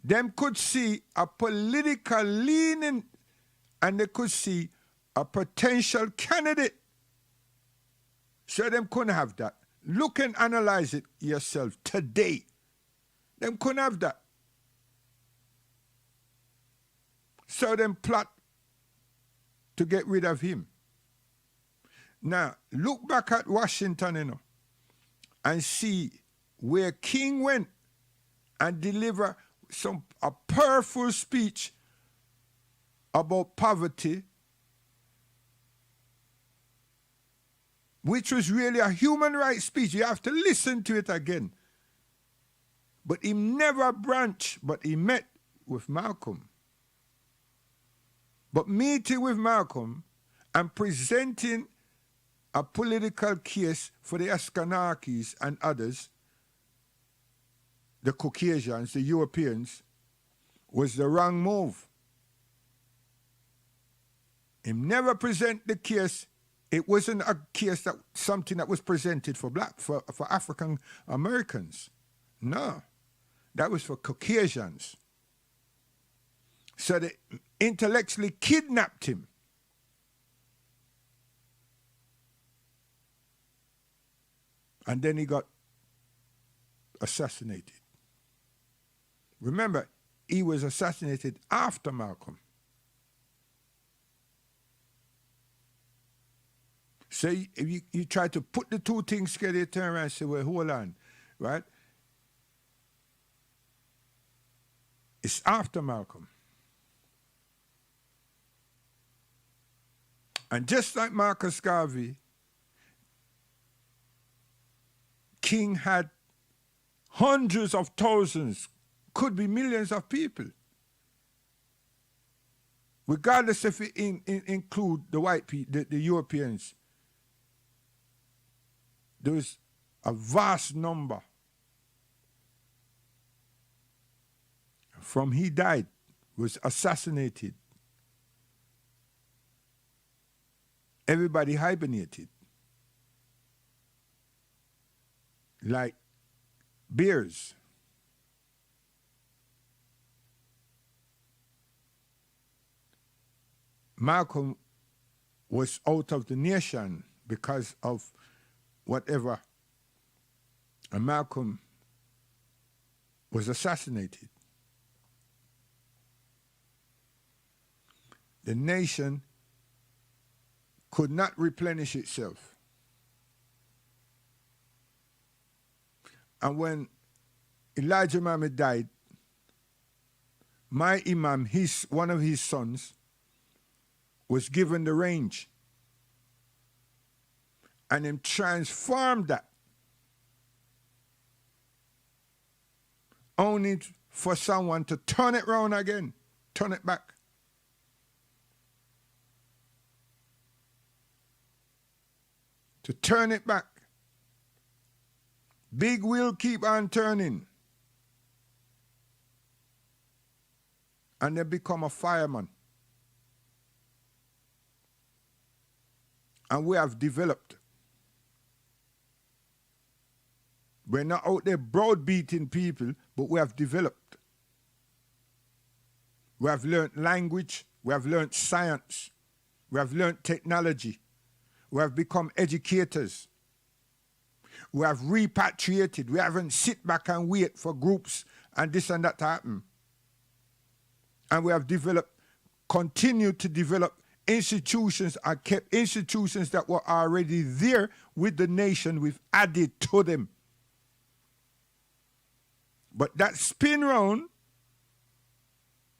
them could see a political leaning and they could see a potential candidate. So them couldn't have that. Look and analyze it yourself today. Them couldn't have that. So them plot to get rid of him. Now, look back at Washington, and see where King went and deliver a powerful speech about poverty, which was really a human rights speech. You have to listen to it again. But he never branched, but he met with Malcolm. But meeting with Malcolm and presenting a political case for the Ashkenazis and others, the Caucasians, the Europeans, was the wrong move. He never present the case. It wasn't a case that something that was presented for African Americans. No, that was for Caucasians. So they intellectually kidnapped him. And then he got assassinated. Remember, he was assassinated after Malcolm. So you try to put the two things together, you turn around and say, well, hold on, right? It's after Malcolm. And just like Marcus Garvey, King had hundreds of thousands, could be millions of people. Regardless if it include the white people, the Europeans. There was a vast number. From he died, was assassinated. Everybody hibernated. Like bears. Malcolm was out of the nation because of whatever. And Malcolm was assassinated. The nation could not replenish itself. And when Elijah Muhammad died, my Imam, one of his sons, was given the range. And him transformed that. Only for someone to turn it round again, turn it back. To turn it back. Big wheel keep on turning. And they become a fireman. And we have developed. We're not out there browbeating people, but we have developed. We have learned language. We have learned science. We have learned technology. We have become educators. We have repatriated. We haven't sit back and wait for groups and this and that to happen. And we have developed, continued to develop institutions, and kept institutions that were already there with the nation. We've added to them. But that spin round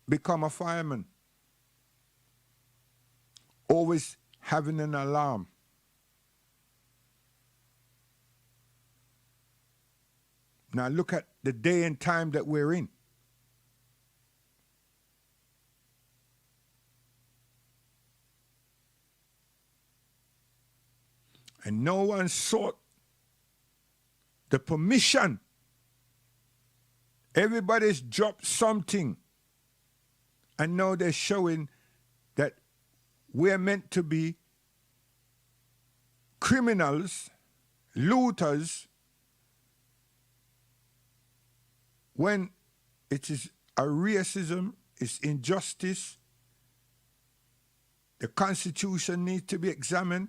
become a fireman. Always having an alarm. Now look at the day and time that we're in. And no one sought the permission. Everybody's dropped something. And now they're showing that we're meant to be criminals, looters, when it is a racism, it's injustice. The Constitution needs to be examined.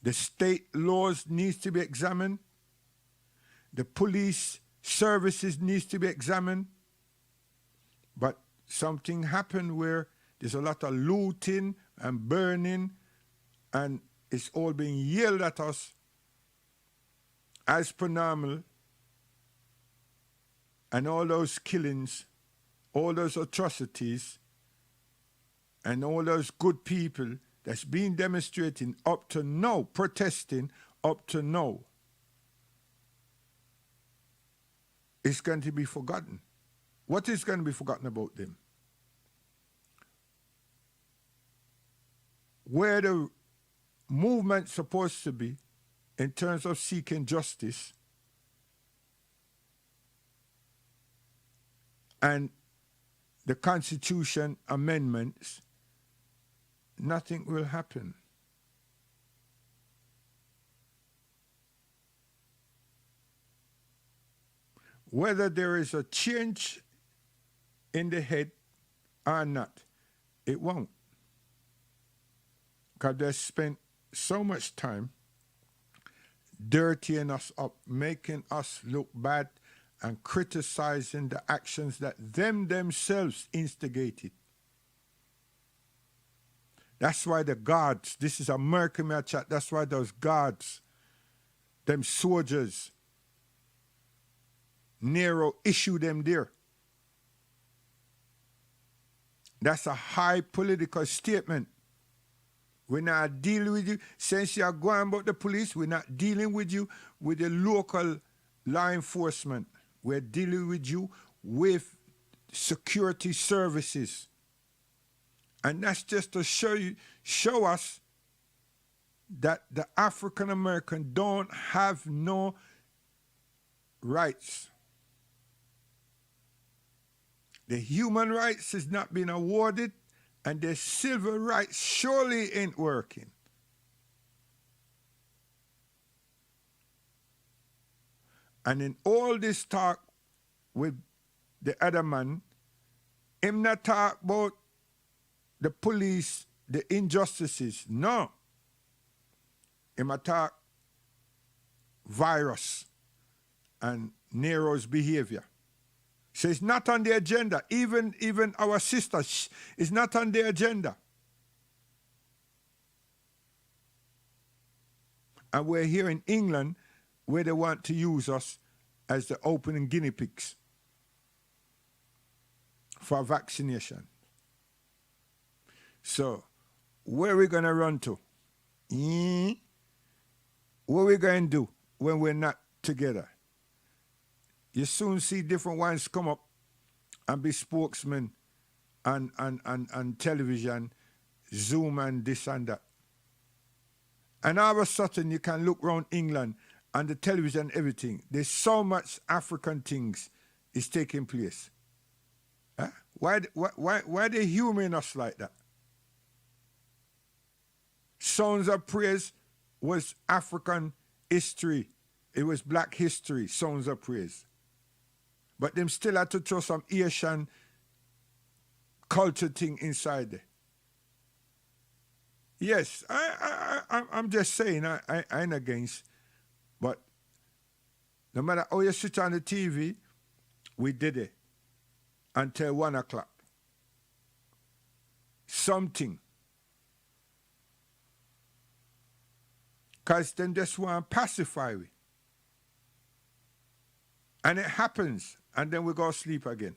The state laws needs to be examined. The police services needs to be examined. But something happened where there's a lot of looting and burning, and it's all being yelled at us as per normal. And all those killings, all those atrocities, and all those good people that's been demonstrating up to now, protesting up to now, is going to be forgotten. What is going to be forgotten about them? Where the movement's supposed to be in terms of seeking justice and the Constitution amendments, nothing will happen. Whether there is a change in the head or not, it won't. Because they spent so much time dirtying us up, making us look bad, and criticizing the actions that them themselves instigated. That's why the guards, this is America me a chat, that's why those guards, them soldiers, Nero issued them there. That's a high political statement. We're not dealing with you. Since you are going about the police, we're not dealing with you with the local law enforcement. We're dealing with you with security services. And that's just to show us that the African American don't have no rights. The human rights is not being awarded, and the civil rights surely ain't working. And in all this talk with the other man, him not talk about the police, the injustices. No. Him a talk virus and Nero's behavior. So it's not on the agenda. Even our sisters, it's not on the agenda. And we're here in England where they want to use us as the opening guinea pigs for vaccination. So, where are we going to run to? What are we going to do when we're not together? You soon see different ones come up and be spokesmen on television, Zoom and this and that. And all of a sudden you can look around England and the television, everything. There's so much African things is taking place. Huh? Why they humoring us like that? Songs of Praise was African history. It was black history, Songs of Praise. But them still had to throw some Asian culture thing inside there. Yes, I'm just saying, I ain't against. But no matter how you switch on the TV, we did it until 1 o'clock. Something. Because them just want to pacify we. And it happens, and then we go sleep again.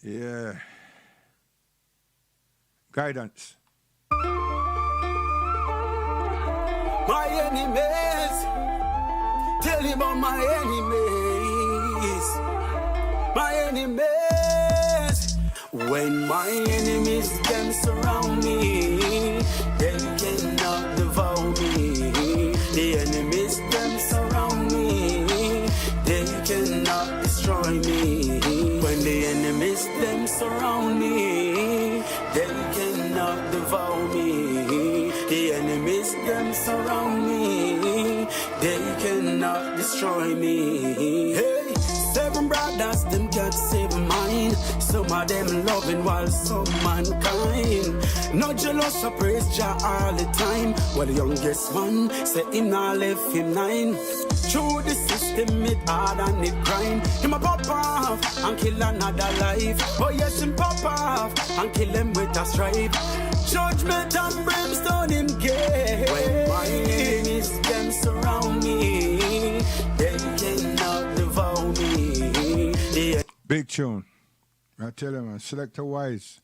Yeah. Guidance.
My enemies, tell him about my enemies. My enemies, when my enemies them surround me, they cannot devour me. The enemies them surround me, they cannot destroy me. When the enemies them surround me, they cannot devour me. The enemies them surround me, they cannot destroy me. Hey, 7 brothers them can't save mine. Some of them loving while some mankind. No jealous or praise Jah all the time. Well, the youngest man say him not left him 9. Through the system it hard and it grind. Him a pop off and kill another life. Oh yes, him pop off and kill him with a stripe. Judgment and brimstone him get. When my enemies them surround me, they cannot devour me.
Big tune. I tell you, man, Selector Wise.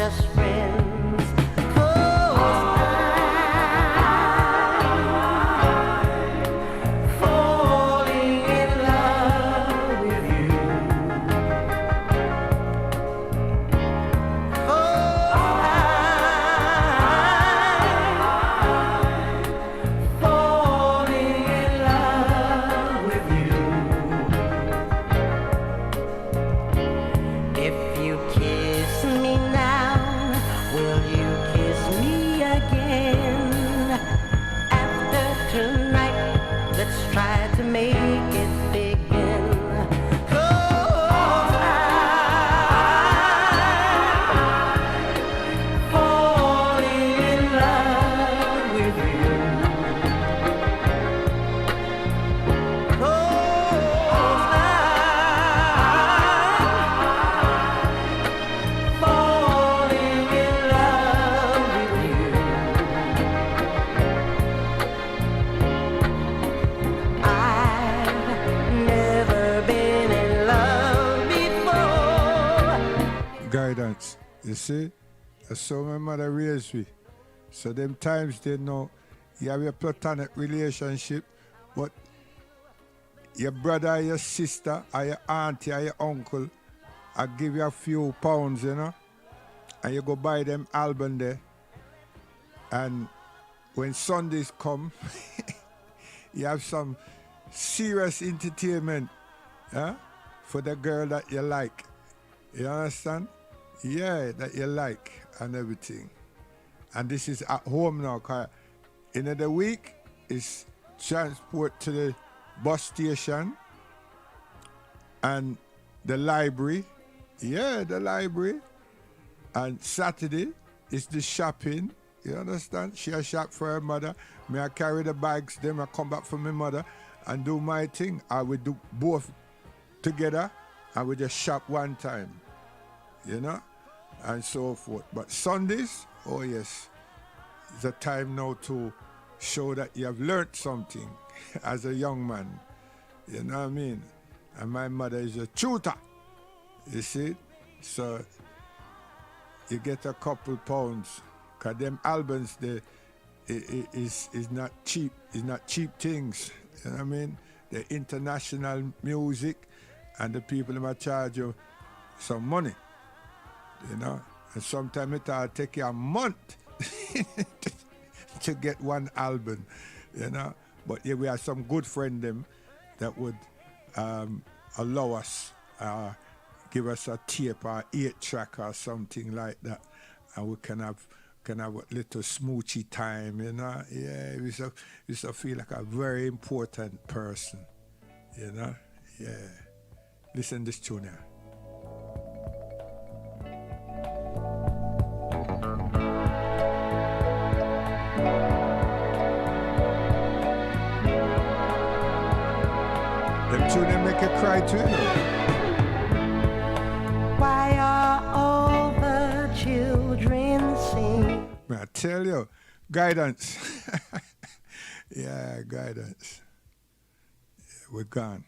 just friends. 'Cause I'm falling in love with you. 'Cause I'm falling in love with you. If you kiss me now, will you kiss me again? After tonight, let's try to make it begin. 'Cause I'm falling in love with you. 'Cause I'm falling in love with you. I've never been in love before.
Guidance. You see? That's how my mother raised me. So them times they know you have a platonic relationship, but your brother, your sister, or your auntie, or your uncle, I give you a few pounds, you know, and you go buy them album there. And when Sundays come, you have some serious entertainment, yeah, for the girl that you like. You understand? Yeah, that you like and everything. And this is at home now, because in the week is transport to the bus station and the library. Yeah, the library. And Saturday is the shopping. You understand? She a shop for her mother. Me I carry the bags, then I come back for my mother and do my thing. I will do both together and we just shop one time. You know? And so forth. But Sundays, oh yes, it's a time now to show that you have learned something as a young man. You know what I mean? And my mother is a tutor. You see? So you get a couple pounds. Because them albums, is not cheap. It's not cheap things. You know what I mean? The international music and the people might charge you some money. You know? And sometimes it'll take you a month to get one album. You know? But yeah, we have some good friends them that would allow us, give us a tape or 8-track or something like that, and we can have a little smoochy time, you know. Yeah, we used to feel like a very important person, you know. Yeah. Listen this tune here. Them tune they make you cry too, you know.
Why are all the children sing?
I tell you, guidance. Yeah, guidance. Yeah, we're gone.